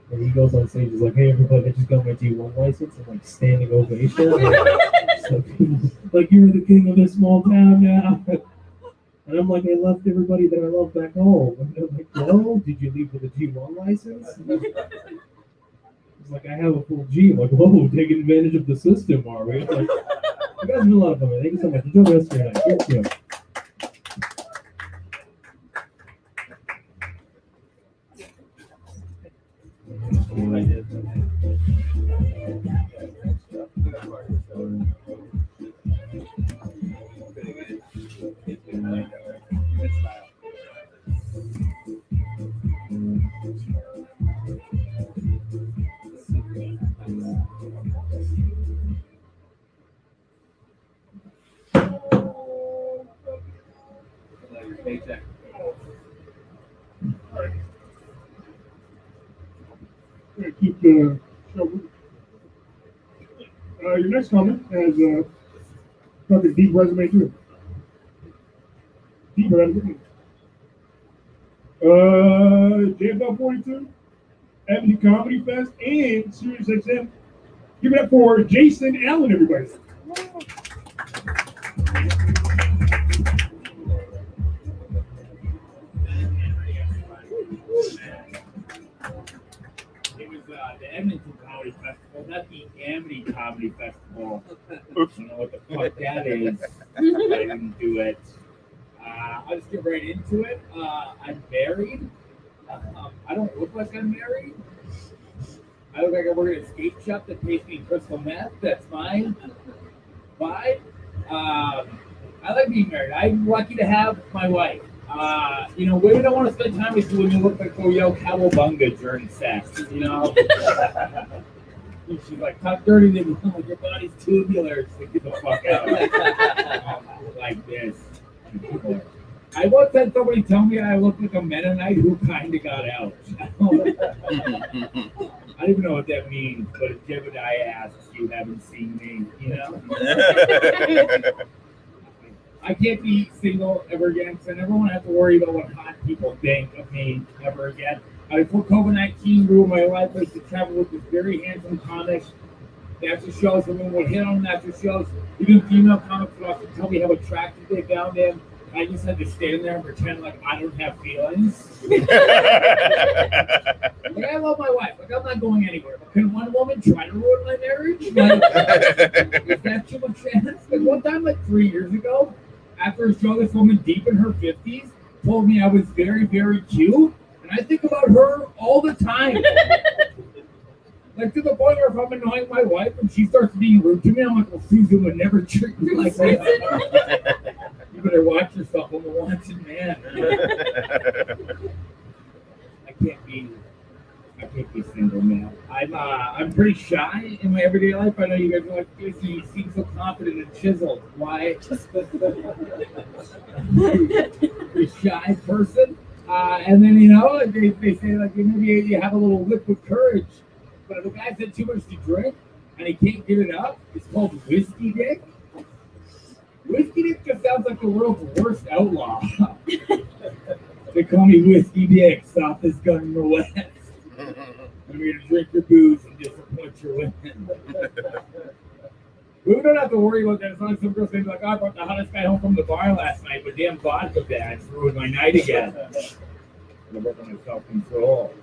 And he goes on stage, he's like, "Hey everybody, I just got my G1 license," and like standing ovation. Like you're the king of this small town now. And I'm like, I left everybody that I love back home. And they're like, "No, did you leave with a G1 license?" It's like, I have a full G. I'm like, whoa, taking advantage of the system, are we? Like, you guys do a lot of fun. Thank you so much. Enjoy the rest of your night. Thank you. Paycheck. Keep the show moving. Your next comment has a deep resume too. Deep resume. JFL 42, Avenue Comedy Fest, and Sirius XM. Give it up for Jason Allen, everybody. the Edmonton Comedy Festival, not the Amity Comedy Festival. I don't know what the fuck that is. I didn't do it. I'll just get right into it. I'm married. I don't look like I'm married. I look like I work at a skate shop that pays me crystal meth. That's my vibe. I like being married. I'm lucky to have my wife. Women don't want to spend time with you when you look like yo cowabunga during sex. She's like, talk dirty to me. I'm like, your body's tubular. She's like, get the fuck out. Like this. I once had somebody tell me I look like a Mennonite who kind of got out. I don't even know what that means, but if Jebediah asks, you haven't seen me, I can't be single ever again, because I never want to have to worry about what hot people think of me ever again. Before COVID-19 ruined my life, I used to travel with this very handsome comic. After shows, everyone would hit on him after shows. Even female comics would often tell me how attractive they found him. I just had to stand there and pretend like I don't have feelings. Like, I love my wife. Like, I'm not going anywhere. But can one woman try to ruin my marriage? Like, is that too much chance? Like, one time, like 3 years ago, after a show, this woman deep in her 50s told me I was very, very cute. And I think about her all the time. Like, to the point where if I'm annoying my wife and she starts being rude to me, I'm like, well, Susan would never treat me like that. You better watch yourself. I'm a wanted man. I can't be single now. I'm pretty shy in my everyday life. I know you guys are like, you seem so confident and chiseled. Why? You're a shy person. And then, they say, like, maybe you have a little liquid courage. But if a guy's had too much to drink and he can't get it up, it's called whiskey dick. Whiskey dick just sounds like the world's worst outlaw. They call me Whiskey Dick, softest gun in the West. I'm here to drink your booze and disappoint your women. We don't have to worry about that. It's not like some girls say, like, I brought the hottest guy home from the bar last night, but damn vodka bags ruined my night again. I'm going to work on my self-control.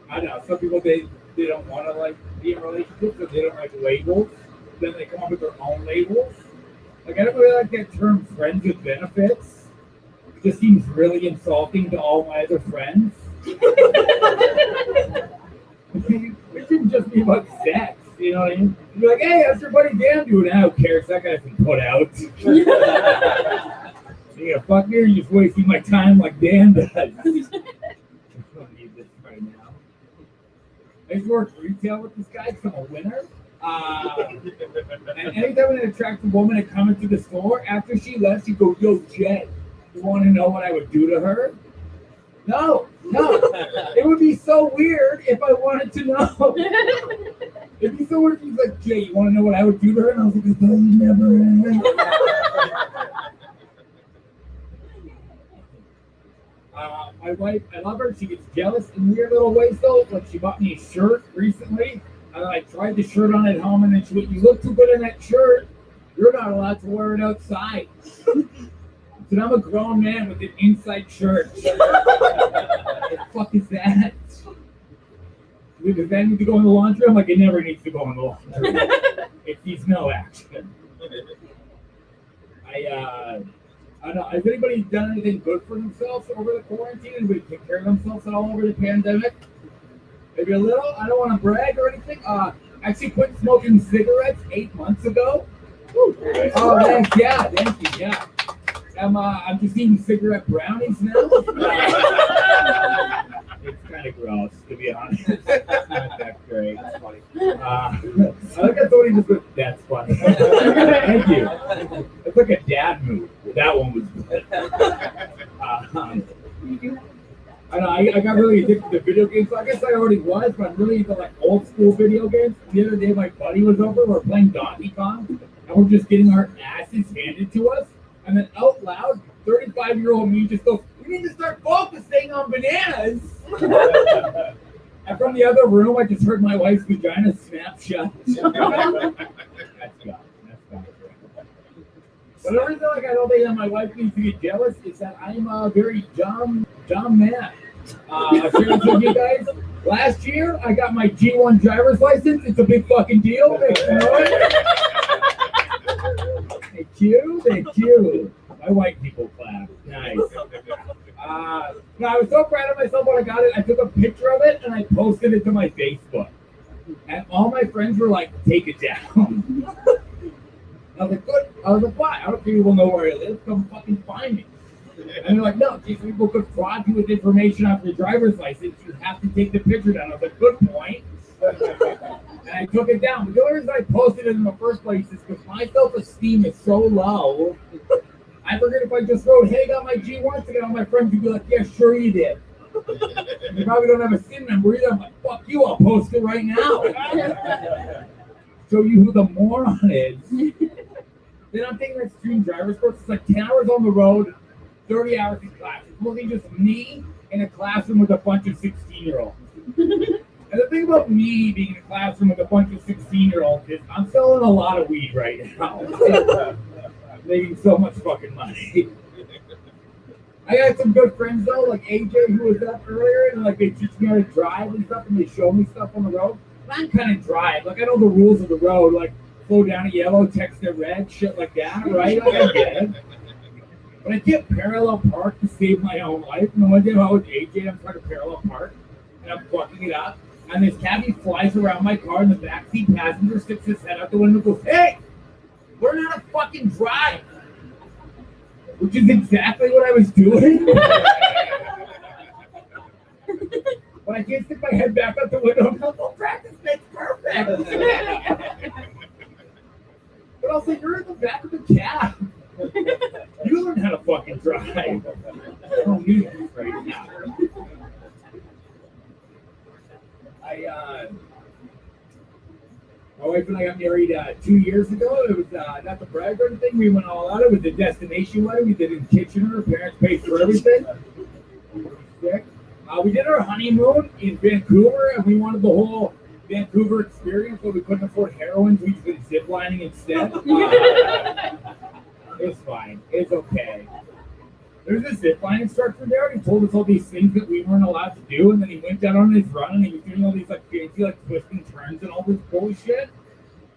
I know, some people, they don't want to, like, be in relationships, or they don't like labels. Then they come up with their own labels. Like, I don't really like that term friends with benefits. It just seems really insulting to all my other friends. It shouldn't just be about sex, you know what I mean? You're like, hey, how's your buddy Dan doing? I don't care, that guy's been put out. You gonna fuck me, or you just wasting my time like Dan does? I don't need this right now. I used to work retail with this guy because I'm a winner. And anytime an attractive woman had come into the store, after she left, she'd go, yo, Jen, you want to know what I would do to her? No. It would be so weird if I wanted to know. It'd be so weird if he's like, Jay, you want to know what I would do to her? And I was like, no, you never. My wife, I love her. She gets jealous in weird little ways, though. Like, she bought me a shirt recently. I tried the shirt on at home, and then she went, you look too good in that shirt. You're not allowed to wear it outside. So I'm a grown man with an inside shirt. What the fuck is that? Does that need to go in the laundry? I'm like, it never needs to go in the laundry. It needs no action. I don't know. Has anybody done anything good for themselves over the quarantine? Anybody take care of themselves at all over the pandemic? Maybe a little? I don't want to brag or anything. I actually quit smoking cigarettes 8 months ago. Oh, thanks. Yeah, thank you. Yeah. I'm just eating cigarette brownies now. It's kind of gross, to be honest. It's not that great. That's funny. I think I thought he just went, that's funny. Thank you. It's like a dad move. That one was good. I know, I got really addicted to video games, so I guess I already was, but I'm really into like old school video games. The other day my buddy was over, we were playing Donkey Kong, and we're just getting our asses handed to us, and then out loud, 35-year-old me just goes, we need to start focusing on bananas! And from the other room, I just heard my wife's vagina snap shut. That's gone. But the reason like I don't think that my wife needs to get jealous is that I'm a very dumb man. Sharing with you guys, Last year, I got my G1 driver's license. It's a big fucking deal. Make some noise. Thank you. Thank you. My white people clap. Nice. No, I was so proud of myself when I got it. I took a picture of it and I posted it to my Facebook. And all my friends were like, take it down. I was like, good. I was like, why? I don't think people know where I live. Come fucking find me. And they're like, no, these people could fraud you with information off your driver's license. You have to take the picture down. I was like, good point. And I took it down. But the only reason I posted it in the first place is because my self-esteem is so low. I figured if I just wrote, hey, got my G1 ticket, all my friends would be like, yeah, sure you did. You probably don't have a SIN number either. I'm like, fuck you, I'll post it right now. Show you who the moron is. Then I'm taking my extreme driver's course. It's like 10 hours on the road, 30 hours in class. It's mostly just me in a classroom with a bunch of 16-year-olds. And the thing about me being in a classroom with a bunch of 16-year-olds is I'm selling a lot of weed right now. Making so much fucking money. I got some good friends though, like AJ who was up earlier, and like they teach me how to drive and stuff, and they show me stuff on the road. I kind of drive, like I know the rules of the road, like slow down at yellow, text at red, shit like that, right? Like I get it. But I can't parallel park to save my own life. And the one day I was with AJ, I'm trying to parallel park, and I'm fucking it up, and this cabbie flies around my car, and the backseat passenger sticks his head out the window and goes, "Hey, learn how to fucking drive." Which is exactly what I was doing. But I can't stick my head back out the window and go, "Oh, practice makes perfect." But I'll say, you're in the back of the cab. You learn how to fucking drive. I don't need this right now. My wife and I got married 2 years ago. It was not the brag or anything. We went all out. It was a destination wedding. We did it in Kitchener. Parents paid for everything. We did our honeymoon in Vancouver, and we wanted the whole Vancouver experience, but we couldn't afford heroin. We just did zip lining instead. It's fine. It's okay. There's a zip line instructor there, and he told us all these things that we weren't allowed to do, and then he went down on his run, and he was doing all these like fancy like twisting turns and all this bullshit.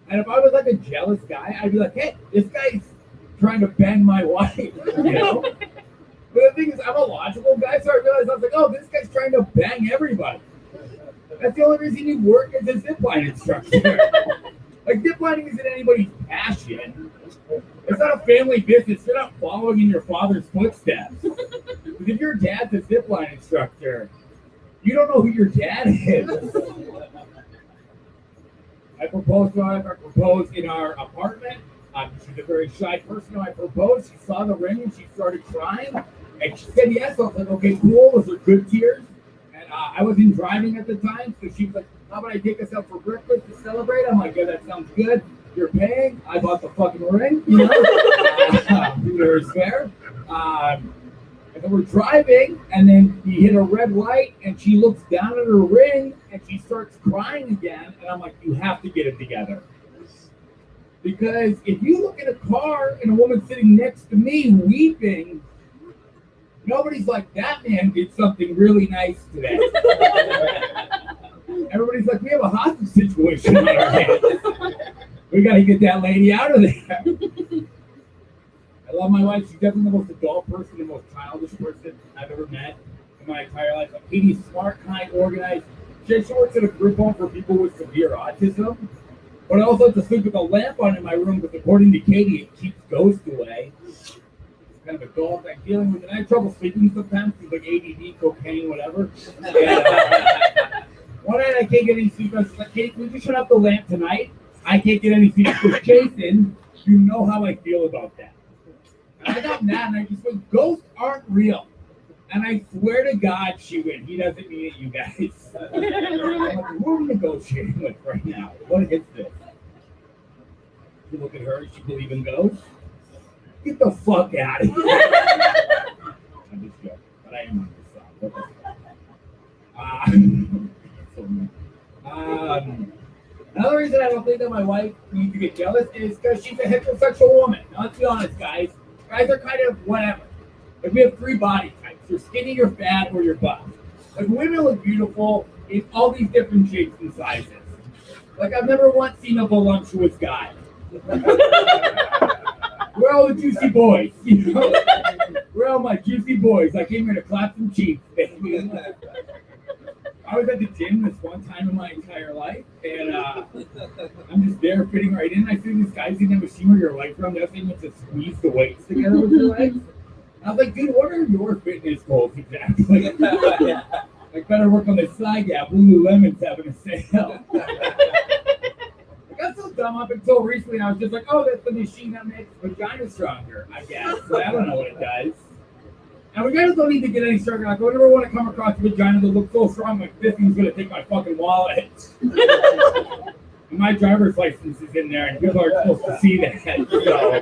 And if I was like a jealous guy, I'd be like, hey, this guy's trying to bang my wife, you know? But the thing is, I'm a logical guy, so I realized I was like, oh, this guy's trying to bang everybody. That's the only reason you work as a zip line instructor. Like zip lining isn't anybody's passion. It's not a family business. You're not following in your father's footsteps. Because if your dad's a zipline instructor, you don't know who your dad is. I proposed to her. I proposed in our apartment. She's a very shy person. I proposed. She saw the ring and she started crying. And she said yes. So I was like, okay, cool. Those are good tears. And I wasn't driving at the time. So she was like, how about I take us out for breakfast to celebrate? I'm like, yeah, that sounds good. You're paying. I bought the fucking ring, you know. There's fair. And then we're driving, and then we hit a red light, and she looks down at her ring, and she starts crying again. And I'm like, you have to get it together. Because if you look at a car and a woman sitting next to me weeping, nobody's like, that man did something really nice today. Everybody's like, we have a hostage situation on our hands. We got to get that lady out of there. I love my wife. She's definitely the most adult person, the most childish person I've ever met in my entire life. Like, Katie's smart, kind, organized. She works at a group home for people with severe autism. But I also have to sleep with a lamp on in my room because according to Katie, it keeps ghosts away. It's kind of a dull thing dealing with it. I have trouble sleeping sometimes because like ADD, cocaine, whatever. And, one night I can't get any sleep. I was like, Katie, can you shut off the lamp tonight? I can't get any sleep. Because Jason, you know how I feel about that. And I got mad and I just went, ghosts aren't real. And I swear to God, she went, he doesn't mean it, you guys. I'm like, who are we negotiating with right now? What is this? You look at her, she believe in ghosts? Get the fuck out of here. I'm just joking, but I am on this side. Another reason I don't think that my wife needs to get jealous is because she's a heterosexual woman. Now, let's be honest, guys. Guys are kind of whatever. Like, we have three body types. You're skinny, you're fat, or you're buff. Like, women look beautiful in all these different shapes and sizes. Like I've never once seen a voluptuous guy. Where are all the juicy boys? You know? Where are all my juicy boys? I came here to clap some cheeks, baby. I was at the gym this one time in my entire life, and I'm just there fitting right in. I see these guys in the machine where your legs run. They're saying to squeeze the weights together with your legs. I was like, dude, what are your fitness goals exactly? Like, better work on the side gap. Lululemon's having a sale. I got so dumb up until recently. I was just like, oh, that's the machine that makes vagina stronger, I guess. But I don't know what it does. And we guys don't need to get any stronger. Like, I never want to come across a vagina that looks so strong, like this thing's going to take my fucking wallet. And my driver's license is in there, and people are supposed to see that. So,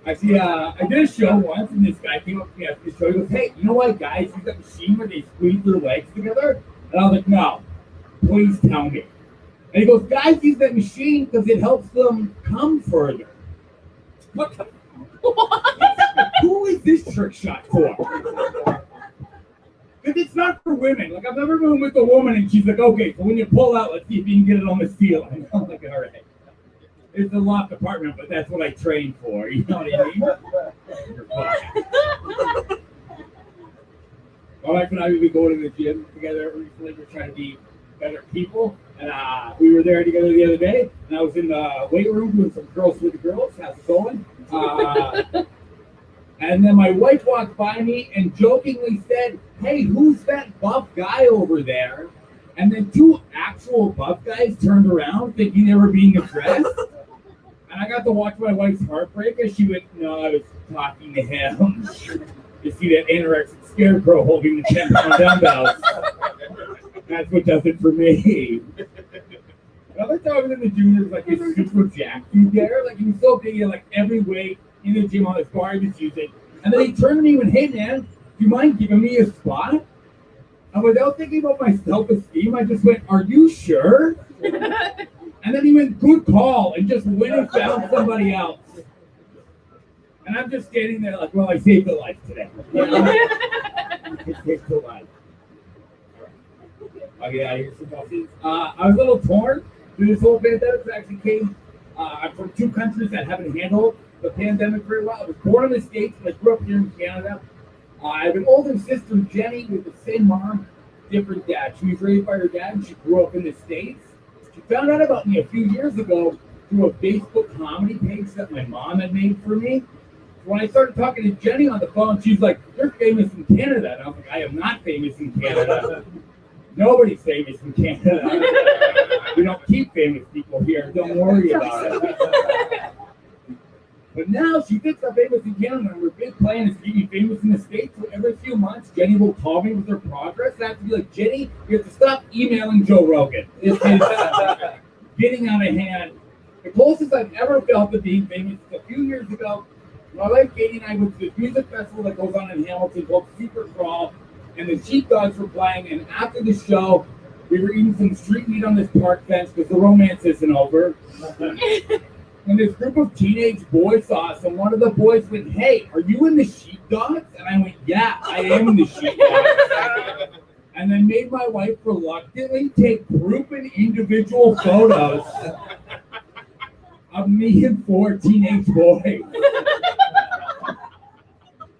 I did a show once, and this guy came up to me after the show. He goes, hey, you know why guys use that machine where they squeeze their legs together? And I was like, no, please tell me. And he goes, guys use that machine because it helps them come further. What the? Who is this trick shot for? Because it's not for women. Like, I've never been with a woman and she's like, okay, so when you pull out, let's see if you can get it on the ceiling. I'm like, all right. It's a loft apartment, but that's what I trained for. You know what I mean? My wife and I, we've been going to the gym together recently. We're trying to be better people. And we were there together the other day. And I was in the weight room doing some girls with the girls. How's it going? And then my wife walked by me and jokingly said, hey, who's that buff guy over there? And then two actual buff guys turned around thinking they were being addressed. And I got to watch my wife's heartbreak as she went, no, I was talking to him. You see that anorexic scarecrow holding the 10-pound dumbbells. That's what does it for me. Another time I was in the gym, there was like a super jacked dude there. Like, he was so big, he had like every weight in the gym on this bar he was using. And then he turned to me and went, hey man, do you mind giving me a spot? And without thinking about my self-esteem, I just went, are you sure? And then he went, good call, and just went and found somebody else. And I'm just standing there like, well, I saved a life today. You know? I saved a life. I'll get out of here some buses. I was a little torn through this whole pandemic. I actually came I'm from two countries that haven't handled the pandemic very well. I was born in the States, but I grew up here in Canada. I have an older sister, Jenny, with the same mom, different dad. She was raised by her dad, and she grew up in the States. She found out about me a few years ago through a Facebook comedy page that my mom had made for me. So when I started talking to Jenny on the phone, she's like, you're famous in Canada. And I was like, I am not famous in Canada. Nobody's famous in Canada. We don't keep famous people here. Don't worry about it. But now she thinks I'm famous in Canada, and her big plan is to be famous in the States. So every few months, Jenny will call me with her progress. And I have to be like, Jenny, you have to stop emailing Joe Rogan. This is getting out of hand. The closest I've ever felt to being famous is a few years ago. My wife Katie and I went to this music festival that goes on in Hamilton called Secret Crawl, and the Sheepdogs were playing. And after the show, we were eating some street meat on this park bench because the romance isn't over. And this group of teenage boys saw us, and one of the boys went, hey, are you in the Sheepdogs? And I went, yeah, I am in the Sheepdogs. And then made my wife reluctantly take group and individual photos of me and 4 teenage boys.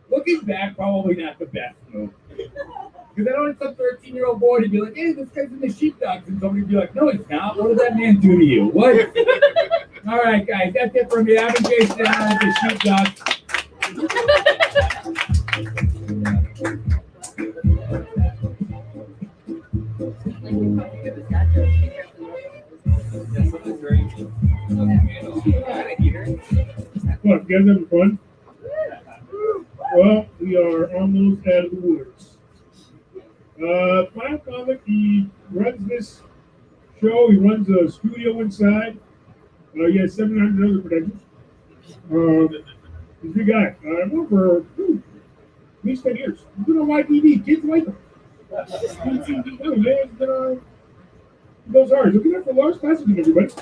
Looking back, probably not the best move. Because I don't want some 13-year-old boy to be like, hey, this guy's in the Sheepdogs. And somebody would be like, no, he's not. What did that man do to you? What? All right, guys, that's it for me. I'm Jason Allen with the Sheepdogs. What, you guys having fun? Well, we are almost out of the woods. Final Comic, he runs this show. He runs a studio inside. He has 700 other productions. He's a good guy. I've known for at least 10 years. He's been on YTV. Kids like him. He's he goes hard. Looking out for Lars Classic, everybody.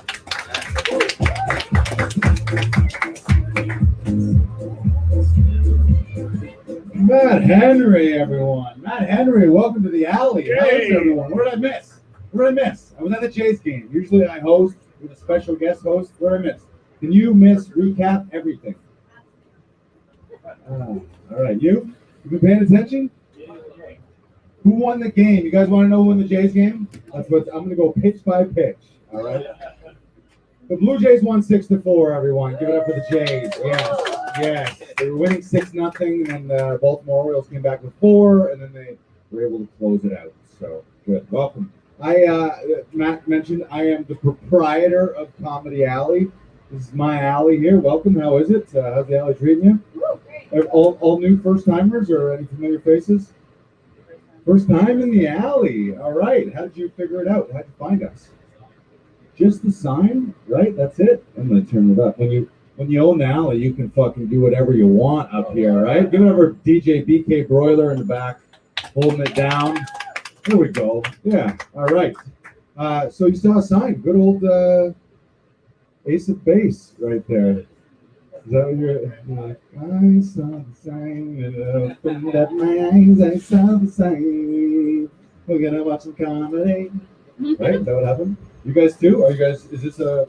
Matt Henry, everyone. Matt Henry, welcome to the alley. How's Yay. everyone? What did I miss? What did I miss? I was at the Jays game. Usually I host with a special guest host. What did I miss? Can you recap everything? All right, you been paying attention? Who won the game? You guys want to know who won the Jays game? That's what I'm going to go pitch by pitch. All right. The Blue Jays won 6-4. Everyone, give it up for the Jays. Yes. They were winning 6-0, and the Baltimore Orioles came back with 4, and then they were able to close it out. So good. Welcome. Matt mentioned I am the proprietor of Comedy Alley. This is my alley here. Welcome. How is it? How's the alley treating you? All new first timers or any familiar faces? First time in the alley. All right. How did you figure it out? How did you find us? Just the sign, right? That's it. I'm gonna turn it up. When you own the alley, you can fucking do whatever you want up here, right? Give it over DJ BK Broiler in the back, holding it down. There we go. Yeah. All right. So you saw a sign. Good old Ace of Base right there. Is that what you're like? I saw the sign and it opened up my eyes. I saw the sign. We're gonna watch some comedy. Right? Is that what happened? You guys too? Are you guys? Is this a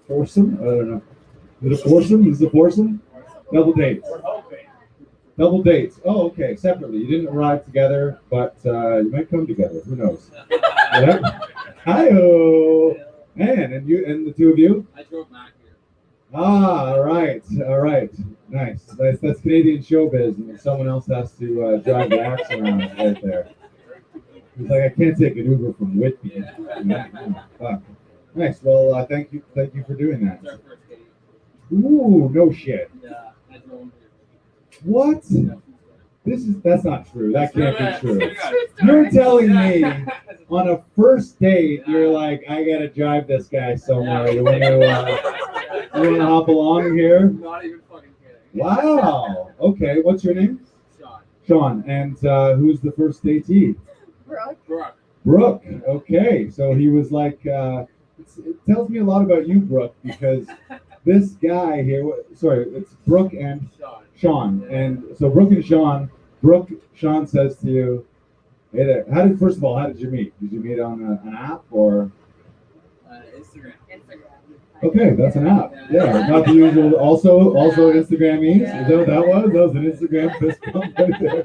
foursome? I don't know. Is it a foursome? Is it a foursome? Double dates. Double dates. Oh, okay. Separately. You didn't arrive together, but you might come together. Who knows? Yeah. Hi-oh. Man, and the two of you? I drove back here. Ah, all right. Nice. That's Canadian showbiz, and someone else has to drive the axe around right there. He's like, I can't take an Uber from Whitby. Fuck. Nice. Well, thank you for doing that. It's our first date. Ooh, no shit. Yeah, I drove here. What? Yeah. That's not true. That can't be true. Yeah. You're telling me on a first date, you're like, I gotta drive this guy somewhere. You want to hop along here? Not even fucking kidding. Wow. Okay. What's your name? Sean. Sean. And who's the first datee? Brooke. Brooke. Okay. So he was like, it tells me a lot about you, Brooke, because this guy here. It's Brooke and Sean. And so Brooke and Sean. Sean says to you, hey there. How did you meet? Did you meet on an app or? Instagram. Okay, that's an app. Yeah, not the usual. Also Instagram-ese. Is that what that was? That was an Instagram fist bump right there.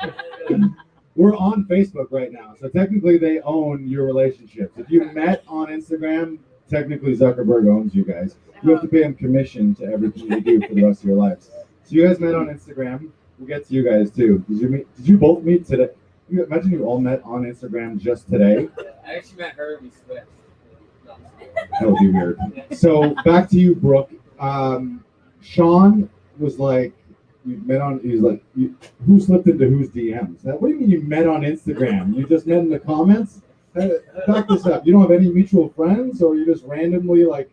We're on Facebook right now, so technically they own your relationships. If you met on Instagram, technically Zuckerberg owns you guys. You have to pay him commission to everything you do for the rest of your lives. So you guys met on Instagram. We'll get to you guys too. Did you both meet today? Imagine you all met on Instagram just today. I actually met her and we switched. No. That would be weird. So back to you, Brooke. Sean was like, you met on. He's like, who slipped into whose DMs? What do you mean you met on Instagram? You just met in the comments? Back this up. You don't have any mutual friends, or you just randomly like,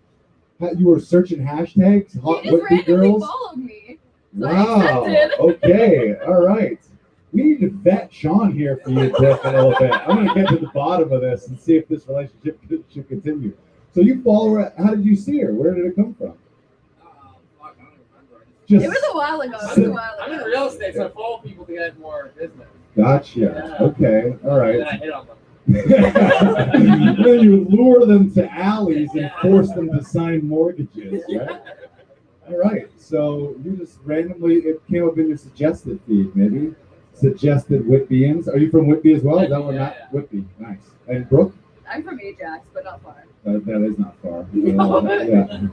you were searching hashtags, hot Whitby girls. Followed me. Wow. Okay. All right. We need to vet Sean here for you, Brooke, a little bit. I'm going to get to the bottom of this and see if this relationship should continue. So you follow her. How did you see her? Where did it come from? Fuck, I don't remember. Just It was a while ago. I'm in real estate, so I follow people to get more business. Gotcha. Yeah. Okay. All And then right. I hit on them. Then you lure them to alleys and force them to sign mortgages, right? All right. So you just randomly, it came up in your suggested feed, maybe? Suggested Whitbyans. Are you from Whitby as well? Is that one? Yeah, Not yeah. Whitby. Nice. And Brooke? I'm from Ajax, but not far. That is not far. Yeah.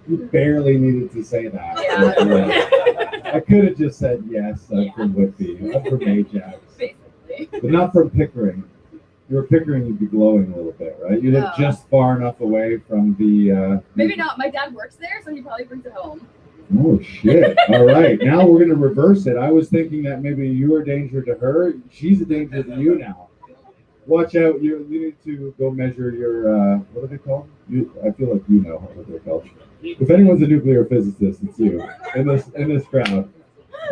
You barely needed to say that. Yeah. I could have just said yes. I'm Yeah. from Whitby. I'm from Ajax, Basically. but not from Pickering. If you were Pickering, you'd be glowing a little bit, right? You live No. just far enough away from the. Maybe not. My dad works there, so he probably brings it home. Oh shit! All right, now we're gonna reverse it. I was thinking that maybe you are a danger to her. She's a danger to you now. Watch out! You need to go measure your what are they called? I feel like you know what they're called. If anyone's a nuclear physicist, it's you in this crowd.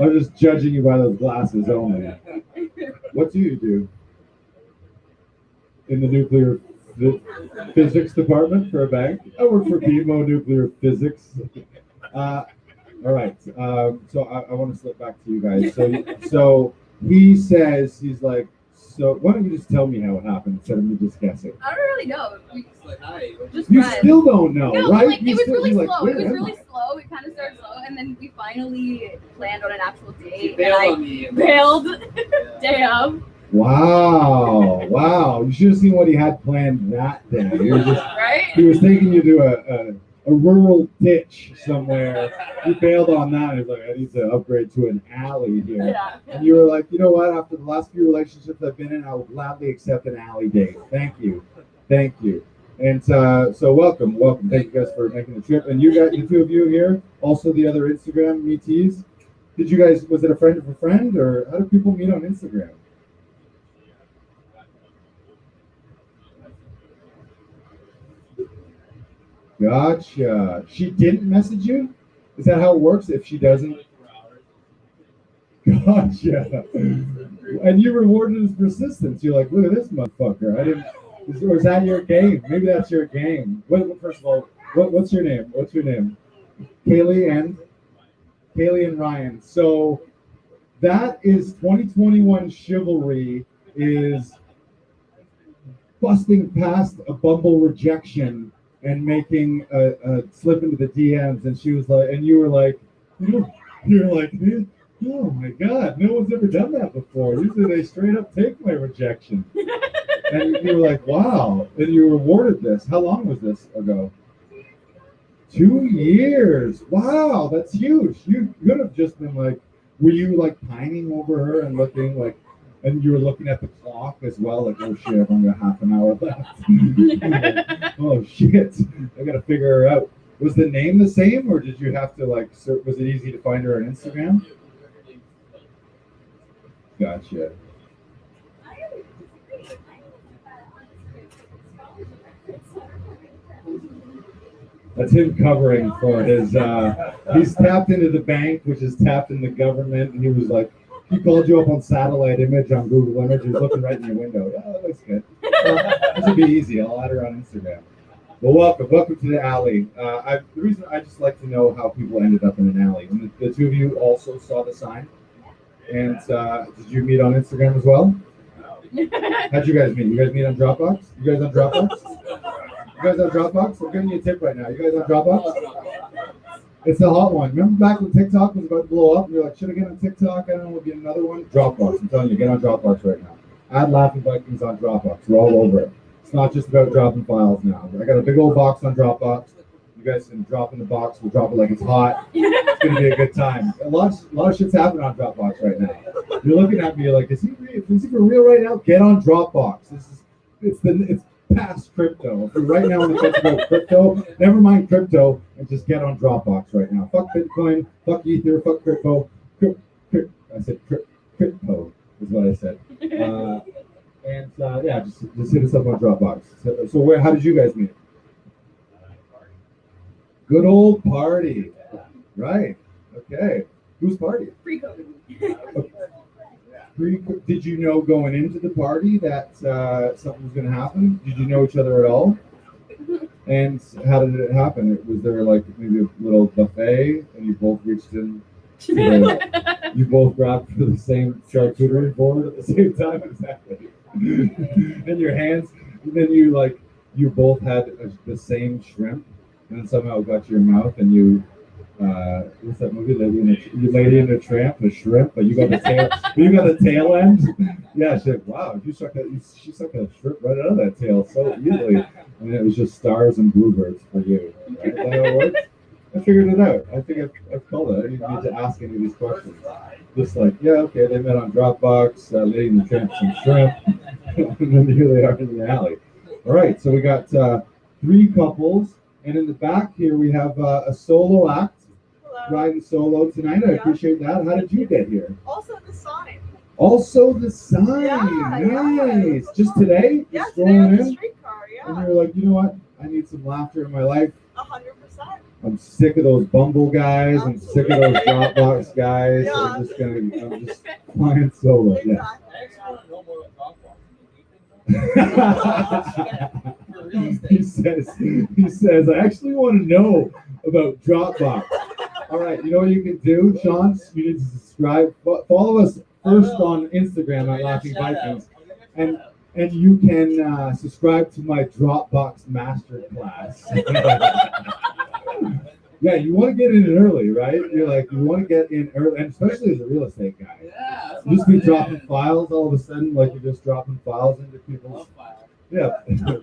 I'm just judging you by those glasses only. What do you do in the nuclear physics department for a bank? I work for BMO Nuclear Physics. All right. So I want to slip back to you guys. So he says, he's like, So why don't you just tell me how it happened instead of me just guessing? I don't really know. We It's like, hi. just You friends. still don't know, No, right? like You it was still- really you're like, slow. where It was am really I? slow. It kind of started slow, and then we finally planned on an actual She date. And bailed I on me. bailed Yeah. day of, Wow, wow! You should have seen what he had planned that day. He was just right? he was taking you to a rural ditch somewhere. You bailed on that. And he was like, I need to upgrade to an alley here. Yeah. And you were like, you know what? After the last few relationships I've been in, I will gladly accept an alley date. Thank you. Thank you. And so welcome. Thank you guys for making the trip. And you guys, the two of you here, also the other Instagram meetees. Did you guys, was it a friend of a friend, or how do people meet on Instagram? Gotcha. She didn't message you? Is that how it works if she doesn't? Gotcha. And you rewarded his persistence. You're like, look at this motherfucker. I didn't. Or is that your game? Maybe that's your game. First of all, what's your name? What's your name? Kaylee and Ryan. So that is 2021 chivalry is busting past a Bumble rejection and making a slip into the DMs. And she was like, and you were like, you're like, oh my God, no one's ever done that before. Usually they straight up take my rejection. And you were like, wow. And you rewarded this. How long was this ago? 2 years. Wow, that's huge. You could have just been like, were you like pining over her and looking like, and you were looking at the clock as well, like, oh shit, I've only got half an hour left. Oh shit, I gotta figure her out. Was the name the same, or did you have to like, was it easy to find her on Instagram? Gotcha. That's him covering for his, he's tapped into the bank, which is tapped in the government, and he was like, he called you up on satellite image on Google Image, he was looking right in your window. Yeah, that looks good. This will be easy, I'll add her on Instagram. Well, welcome to the alley. The reason I just like to know how people ended up in an alley. And the two of you also saw the sign. And did you meet on Instagram as well? How'd you guys meet? You guys meet on Dropbox? You guys on Dropbox? You guys on Dropbox? I'm giving you a tip right now. You guys on Dropbox? It's the hot one. Remember back when TikTok was about to blow up? And you're like, should I get on TikTok? I don't know, we'll get another one. Dropbox. I'm telling you, get on Dropbox right now. Add Laughing Vikings on Dropbox. We're all over it. It's not just about dropping files now. I got a big old box on Dropbox. You guys can drop in the box. We'll drop it like it's hot. It's gonna be a good time. A lot of shit's happening on Dropbox right now. You're looking at me like, is he for real right now? Get on Dropbox. It's past crypto. If you're right now on the fence about crypto, never mind crypto, and just get on Dropbox right now. Fuck Bitcoin, fuck Ether, fuck crypto. I said crypto is what I said. Yeah, just hit us up on Dropbox. So how did you guys meet? Good old party. Right. Okay. Whose party? Pre-COVID. Did you know going into the party that something was going to happen? Did you know each other at all? And how did it happen? Was there like maybe a little buffet and you both reached in? You both grabbed for the same charcuterie board at the same time? Exactly. And your hands, and then you both had the same shrimp, and then somehow it got to your mouth, and you what's that movie? Lady in a Tramp, a shrimp, but you got the tail. You got the tail end. Yeah, she's like, wow, she sucked a shrimp right out of that tail so easily, and it was just stars and bluebirds for you. Right? Is that how it works? I figured it out. I think I've called it. I didn't need to ask any of these questions. Just like, yeah, okay, they met on Dropbox, Lady in the Tramp, some shrimp, and then here they are in the alley. All right, so we got 3 couples, and in the back here we have a solo act. Hello. Riding solo tonight. I appreciate that. How did you get here? Also the sign. Also the sign. Yeah, Nice. yeah. Just today? Yeah, Just today on strolling the in? streetcar, And yeah. you're like, you know what? I need some laughter in my life. 100%. I'm sick of those Bumble guys. I'm sick of those Dropbox guys. Yeah. I'm just flying solo. Yeah. I just want to know more about Dropbox. For real estate. he says, I actually want to know about Dropbox. All right, you know what you can do, Sean? You need to subscribe. Follow us first on Instagram at Laughing Vikings. and you can subscribe to my Dropbox master class. Yeah, you want to get in early, right? You're like, you want to get in early, and especially as a real estate guy. Yeah. that's You just what be I'm dropping saying. files all of a sudden, like you're just dropping files into people's. Love file. Yeah,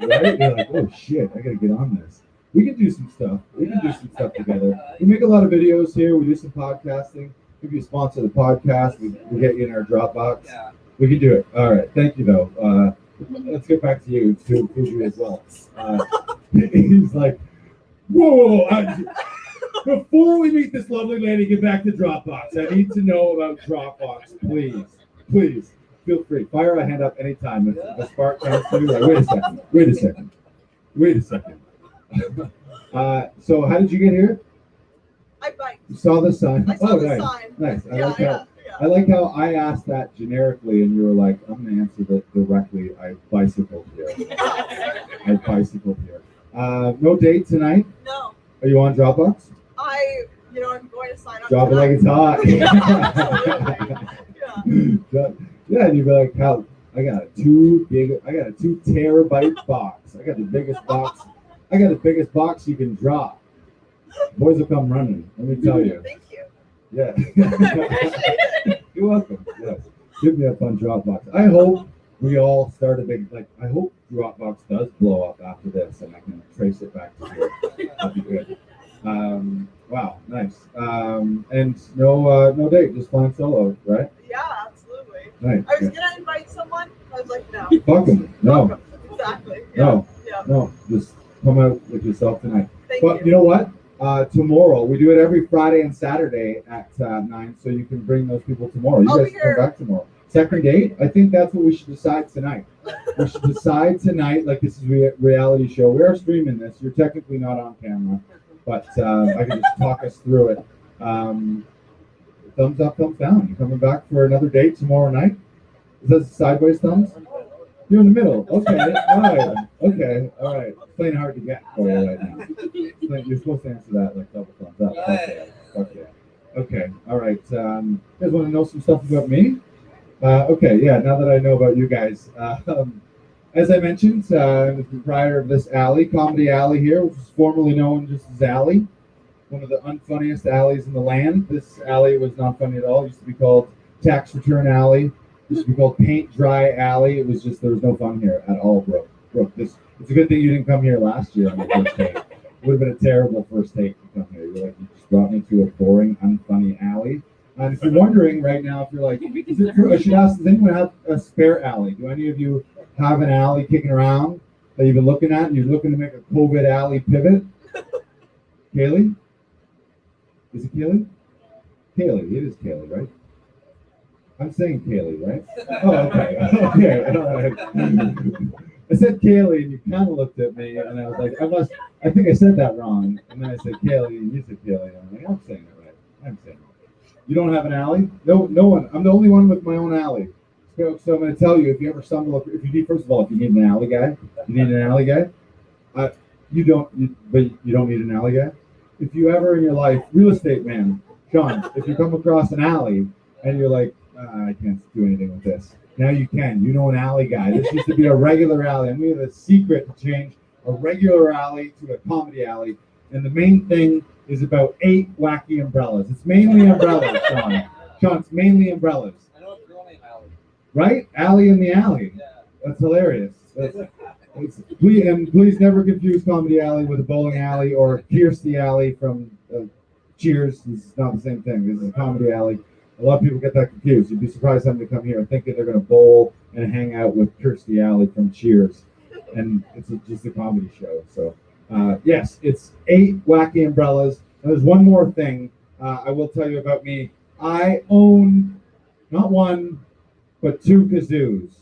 right? You're like, oh shit, I gotta get on this. We can do some stuff. We can do some stuff together. We make a lot of videos here. We do some podcasting. If you sponsor the podcast, we get you in our Dropbox. Yeah. We can do it. All right. Thank you, though. Let's get back to you, to Fuji as well. He's like, whoa. Before we meet this lovely lady, get back to Dropbox. I need to know about Dropbox, please. Please, feel free. Fire a hand up anytime. If a spark comes through, like, wait a second. So how did you get here? I biked. You saw the sign? I saw the nice. sign. Nice. Yeah. I like how I asked that generically, and you were like, I'm going to answer that directly. I bicycled here. No date tonight? No, Are you on Dropbox? I'm going to sign up. Drop it like it's hot. Yeah. Yeah, and you'd be like, how? I got a 2 terabyte box. I got the biggest box you can drop. Boys will come running, let me tell you. Thank you. Yeah. You're welcome. Yes. Give me a fun Dropbox. I hope we all start a big, I hope Dropbox does blow up after this and I can trace it back to here. That'd be good. Wow, nice. And no date, just flying solo, right? Yeah, absolutely. Nice. I was gonna invite someone. I was like, no. Fuck 'em. No, Exactly. no, Yeah. no. Just come out with yourself tonight. Thank But you know what? Tomorrow, we do it every Friday and Saturday at 9, so you can bring those people tomorrow. You I'll guys be can come here. back tomorrow. Second date? I think that's what we should decide tonight. We should decide tonight, like this is a reality show. We are streaming this. You're technically not on camera, but I can just talk us through it. Thumbs up, thumbs down. You coming back for another date tomorrow night? Is that sideways thumbs? You're in the middle. Okay. All right. Okay. All right. It's playing hard to get for you right now. You're supposed to answer that like double thumbs up. Okay. Okay. All right. You guys want to know some stuff about me? Okay. Yeah. Now that I know about you guys, as I mentioned, the proprietor of this alley, Comedy Alley here, which was formerly known just as Alley, one of the unfunniest alleys in the land. This alley was not funny at all. It used to be called Tax Return Alley. It used to be called Paint Dry Alley. It was just, there was no fun here at all, Brooke. It's a good thing you didn't come here last year on the first date. It would have been a terrible first date to come here. You're like, you just brought me to a boring, unfunny alley. And if you're wondering right now, if you're like, is it true? I should ask, does anyone have a spare alley? Do any of you have an alley kicking around that you've been looking at and you're looking to make a COVID alley pivot? Kaylee? Is it Kaylee? Kaylee, it is Kaylee, right? I'm saying Kaylee, right? Oh, okay. Okay, all right. I said Kaylee, and you kind of looked at me, and I was like, I think I said that wrong. And then I said Kaylee, and you said Kaylee. I'm like, I'm saying it right. I'm saying it. You don't have an alley? No one. I'm the only one with my own alley. So I'm going to tell you, if you ever stumble, if you need, first of all, if you need an alley guy, you don't need an alley guy. If you ever in your life, real estate man, Sean, if you come across an alley and you're like, I can't do anything with this. Now you can. You know an alley guy. This used to be a regular alley, and we have a secret to change a regular alley to a comedy alley. And the main thing is about 8 wacky umbrellas. It's mainly umbrellas, Sean. Sean, it's mainly umbrellas. I know a girl named Allie. Right? Alley in the alley. Yeah. That's hilarious. Please never confuse Comedy Alley with a bowling alley or Kirstie Alley from Cheers. This is not the same thing. This is a Comedy Alley. A lot of people get that confused. You'd be surprised how many come here thinking they're going to bowl and hang out with Kirstie Alley from Cheers. And it's just a comedy show. So, yes, it's 8 wacky umbrellas. And there's one more thing I will tell you about me. I own not one, but 2 kazoos.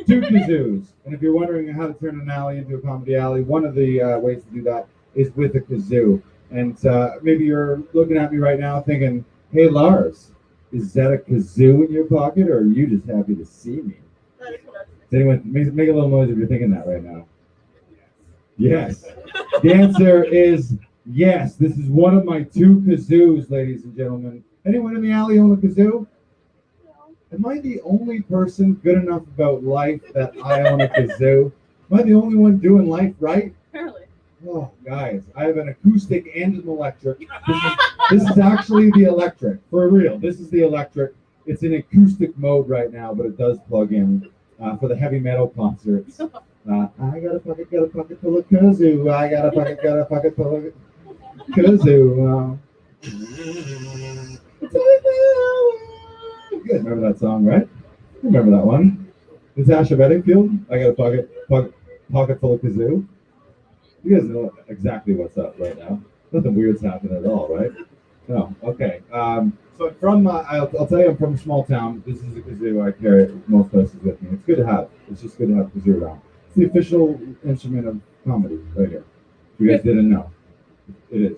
2 kazoos. And if you're wondering how to turn an alley into a comedy alley, one of the ways to do that is with a kazoo. And maybe you're looking at me right now thinking, hey, Lars, is that a kazoo in your pocket, or are you just happy to see me? Does anyone make a little noise if you're thinking that right now? Yes. The answer is yes. This is one of my 2 kazoos, ladies and gentlemen. Anyone in the alley own a kazoo? Am I the only person good enough about life that I own a kazoo? Am I the only one doing life right? Apparently. Oh, guys, I have an acoustic and an electric. This is actually the electric, for real. This is the electric. It's in acoustic mode right now, but it does plug in for the heavy metal concerts. I got a pocket full of kazoo. I got a pocket full of kazoo. You guys remember that song, right? You remember that one? Natasha Bedingfield. I got a pocket full of kazoo. You guys know exactly what's up right now. Nothing weird's happening at all, right? No. Okay. So from I'll tell you, I'm from a small town. This is a kazoo. I carry it most places with me. It's good to have. It's just good to have kazoo around. It's the official instrument of comedy right here. If you guys didn't know, it is.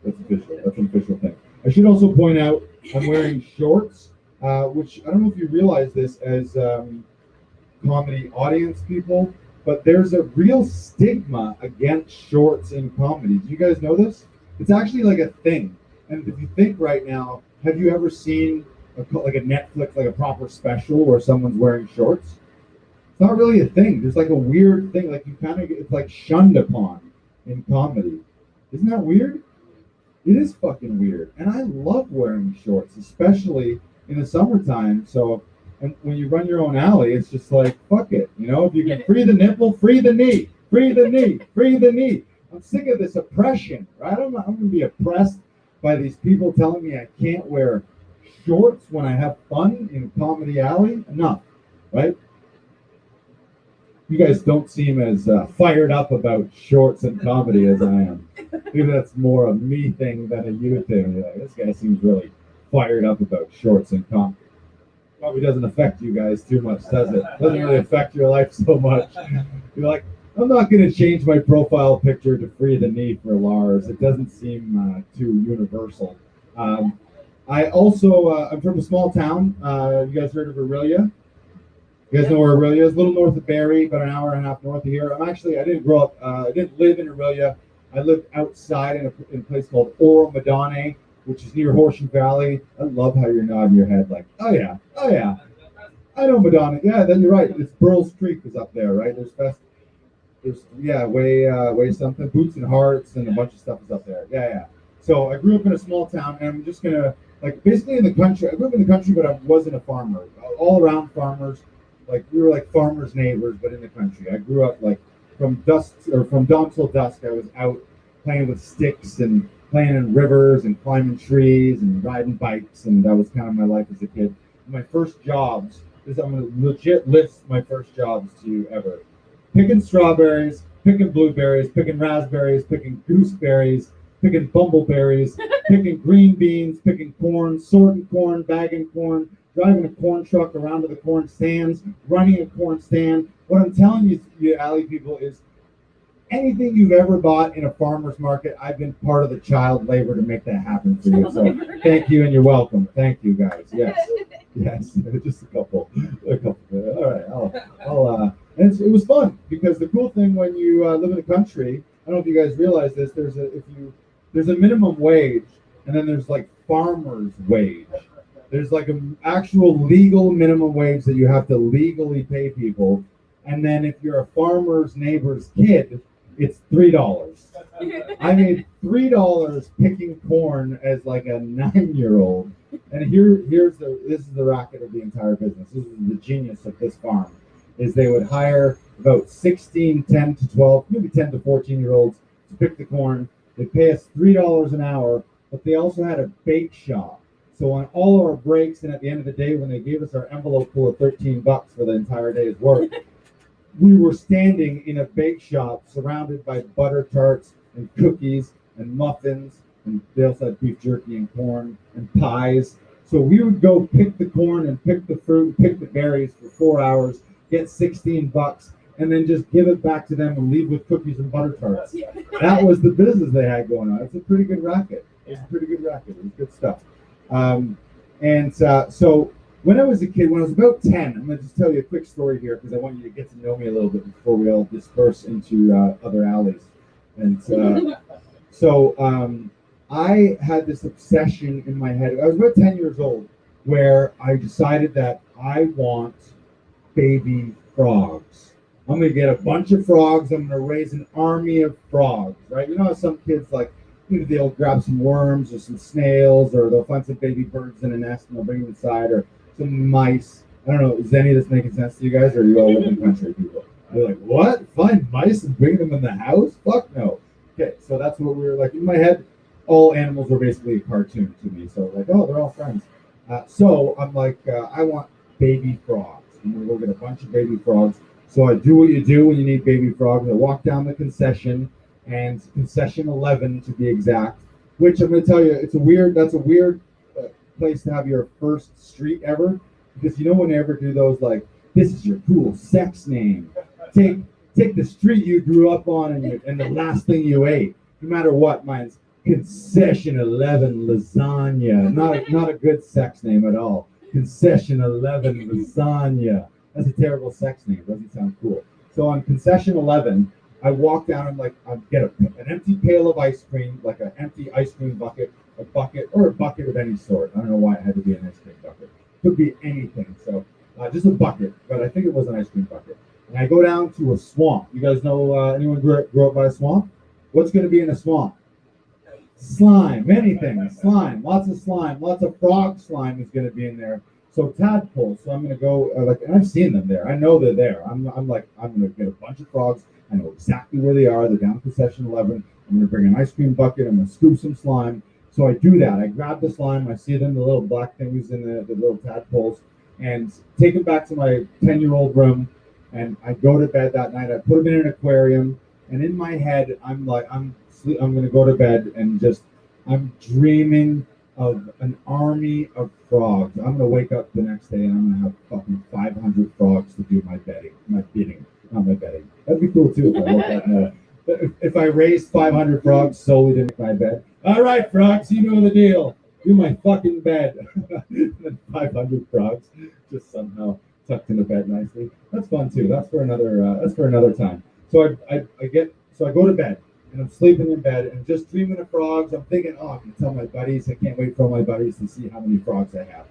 That's official. That's an official thing. I should also point out I'm wearing shorts, which I don't know if you realize this as comedy audience people, but there's a real stigma against shorts in comedy. Do you guys know this? It's actually like a thing. And if you think right now, have you ever seen like a Netflix, like a proper special where someone's wearing shorts? It's not really a thing. There's like a weird thing, like you kind of it's like shunned upon in comedy. Isn't that weird? It is fucking weird. And I love wearing shorts, especially in the summertime. So and when you run your own alley, it's just like, fuck it. You know, if you can free the nipple, free the knee, free the knee, free the knee. I'm sick of this oppression, right? I'm going to be oppressed by these people telling me I can't wear shorts when I have fun in Comedy Alley. Enough, right? You guys don't seem as fired up about shorts and comedy as I am. Maybe that's more a me thing than a you thing. You're like, this guy seems really fired up about shorts and comedy. Probably doesn't affect you guys too much, does it? Doesn't really affect your life so much. You're like, I'm not going to change my profile picture to free the knee for Lars. It doesn't seem too universal. I also, I'm from a small town. You guys heard of Aurelia? You guys know where Aurelia is? A little north of Barrie, about an hour and a half north of here. I didn't grow up, I didn't live in Aurelia. I lived outside in a place called Oro Madone, which is near Horsham Valley. I love how you're nodding your head like, oh yeah. I know Madonna. Yeah, then you're right. It's Burles Creek is up there, right? Way something. Boots and Hearts and a bunch of stuff is up there. Yeah. So I grew up in a small town, and I'm just gonna basically in the country. I grew up in the country, but I wasn't a farmer. All around farmers, like we were like farmers' neighbors, but in the country. I grew up like from dawn till dusk. I was out playing with sticks and playing in rivers and climbing trees and riding bikes, and that was kind of my life as a kid. My first jobs. I'm gonna legit list my first jobs to you ever. Picking strawberries, picking blueberries, picking raspberries, picking gooseberries, picking bumbleberries, picking green beans, picking corn, sorting corn, bagging corn, driving a corn truck around to the corn stands, running a corn stand. What I'm telling you alley people, is anything you've ever bought in a farmer's market, I've been part of the child labor to make that happen for you. So thank you and you're welcome. Thank you guys. Yes, just a couple. All right, and it was fun because the cool thing when you live in the country, I don't know if you guys realize this. There's a minimum wage, and then there's like farmer's wage. There's like an actual legal minimum wage that you have to legally pay people, and then if you're a farmer's neighbor's kid, it's $3. I made $3 picking corn as like a 9-year-old, and this is the racket of the entire business. This is the genius of this farm. Is they would hire about 10 to 12, maybe 10 to 14-year-olds to pick the corn. They'd pay us $3 an hour, but they also had a bake shop. So on all our breaks and at the end of the day, when they gave us our envelope full of $13 for the entire day's work, we were standing in a bake shop surrounded by butter tarts and cookies and muffins, and they also had beef jerky and corn and pies. So we would go pick the corn and pick the fruit, pick the berries for 4 hours, get $16, and then just give it back to them and leave with cookies and butter tarts. That was the business they had going on. It's a pretty good racket. It was good stuff. So when I was a kid, when I was about 10, I'm going to just tell you a quick story here because I want you to get to know me a little bit before we all disperse into other alleys. And I had this obsession in my head. I was about 10 years old, where I decided that I want baby frogs. I'm gonna get a bunch of frogs. I'm gonna raise an army of frogs, right? You know how some kids like maybe they'll grab some worms or some snails, or they'll find some baby birds in a nest and they'll bring them inside, or some mice. I don't know. Is any of this making sense to you guys, or are you all live in country people? You're like, what? Find mice and bring them in the house? Fuck no. Okay, so that's what we were like in my head. All animals were basically a cartoon to me. So like, oh, they're all friends. So I'm like, I want baby frogs. I'm gonna go get a bunch of baby frogs. So I do what you do when you need baby frogs. I walk down the concession, and concession 11 to be exact. Which I'm gonna tell you, that's a weird place to have your first street ever, because you know when they ever do those like, this is your cool sex name. Take the street you grew up on and the last thing you ate. No matter what, mine's concession 11 lasagna. Not a good sex name at all. Concession 11 lasagna. That's a terrible sex name. Doesn't sound cool. So on concession 11, I walk down and like I get an empty pail of ice cream, like an empty ice cream bucket, a bucket of any sort. I don't know why it had to be an ice cream bucket. Could be anything. So just a bucket, but I think it was an ice cream bucket. And I go down to a swamp. You guys know anyone grew up by a swamp? What's going to be in a swamp? Slime, many things. Slime, lots of frog slime is going to be in there. So tadpoles. So I'm going to go and I've seen them there. I know they're there. I'm going to get a bunch of frogs. I know exactly where they are. They're down to concession 11. I'm going to bring an ice cream bucket. I'm going to scoop some slime. So I do that. I grab the slime. I see them, the little black things in the little tadpoles, and take them back to my 10-year-old room. And I go to bed that night. I put them in an aquarium, and in my head, I'm going to go to bed and I'm dreaming of an army of frogs. I'm going to wake up the next day and I'm going to have fucking 500 frogs to do my bidding. That'd be cool too if I woke up now. If I raised 500 frogs solely to make my bed. All right, frogs, you know the deal. Do my fucking bed. And 500 frogs just somehow tucked into bed nicely. That's fun too. That's for another time. So I go to bed and I'm sleeping in bed and just dreaming of frogs. I'm thinking, oh, I can tell my buddies. I can't wait for my buddies to see how many frogs I have.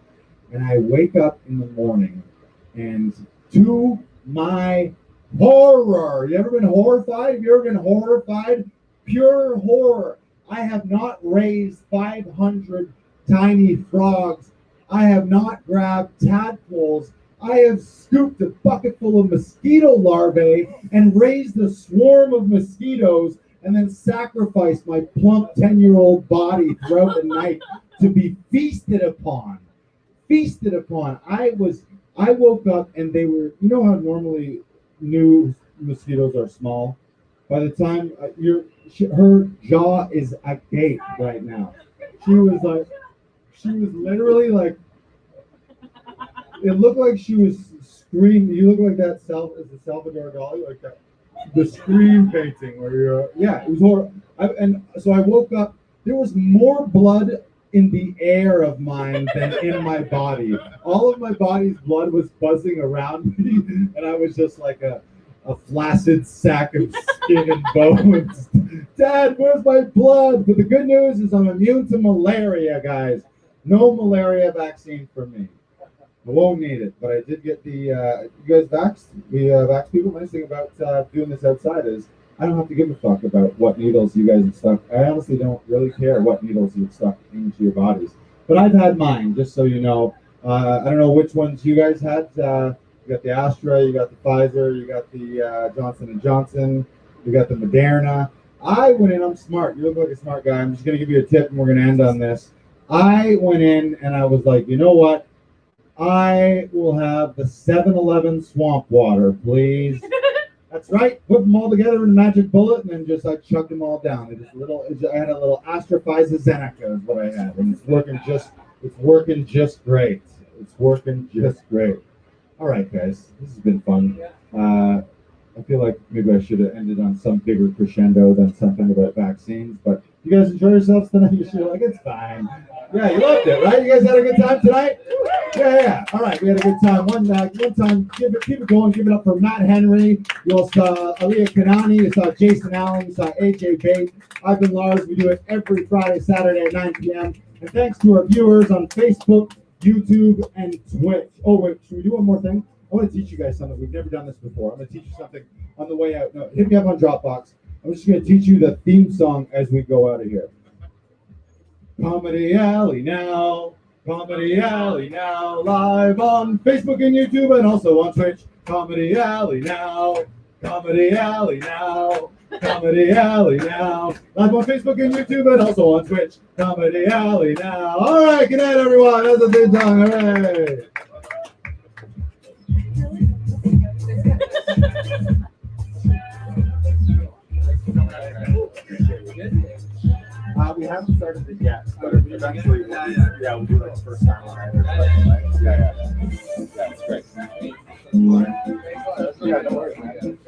And I wake up in the morning, and to my horror, you ever been horrified? Have you ever been horrified? Pure horror. I have not raised 500 tiny frogs. I have not grabbed tadpoles. I have scooped a bucket full of mosquito larvae and raised a swarm of mosquitoes, and then sacrificed my plump 10-year-old body throughout the night to be feasted upon. I woke up and they were, you know how normally new mosquitoes are small? By the time her jaw is agape right now. She was literally like, it looked like she was screaming. You look like that Salvador Dali, like that. The scream painting where it was horrible. And so I woke up, there was more blood in the air of mine than in my body. All of my body's blood was buzzing around me, and I was just like a flaccid sack of skin and bones. Dad, where's my blood? But the good news is I'm immune to malaria, guys. No malaria vaccine for me. I won't need it, but I did get the. You guys vaxxed? We vax people. Nice thing about doing this outside is I don't have to give a fuck about what needles you guys have stuck. I honestly don't really care what needles you've stuck into your bodies. But I've had mine, just so you know. I don't know which ones you guys had. You got the Astra, you got the Pfizer, you got the Johnson & Johnson, you got the Moderna. I went in, I'm smart. You look like a smart guy. I'm just going to give you a tip, and we're going to end on this. I went in, and I was like, you know what? I will have the 7-Eleven swamp water, please. That's right. Put them all together in a magic bullet, and then I chugged them all down. I had a little AstraZeneca is what I had, and it's working just great. All right, guys, this has been fun. I feel like maybe I should have ended on some bigger crescendo than something about vaccines, but you guys enjoy yourselves tonight? You should like, it's fine. Yeah, you loved it, right? You guys had a good time tonight? Yeah. All right, we had a good time. One time, keep it going. Give it up for Matt Henry. You all saw Aliyah Kanani. You saw Jason Allen. You saw AJ Bate. I've been Lars. We do it every Friday, Saturday at 9 p.m. And thanks to our viewers on Facebook, YouTube, and Twitch. Oh, wait, should we do one more thing? I want to teach you guys something. We've never done this before. I'm going to teach you something on the way out. No, hit me up on Dropbox. I'm just going to teach you the theme song as we go out of here. Comedy Alley now. Comedy Alley now. Live on Facebook and YouTube and also on Twitch. Comedy Alley now. Comedy Alley now. Comedy Alley now. Live on Facebook and YouTube and also on Twitch. Comedy Alley now. All right, good night, everyone. That's a good song. Hooray. We haven't started it yet, but eventually, yeah, we'll do it the first time. Yeah, it's great. Yeah, no worries, man.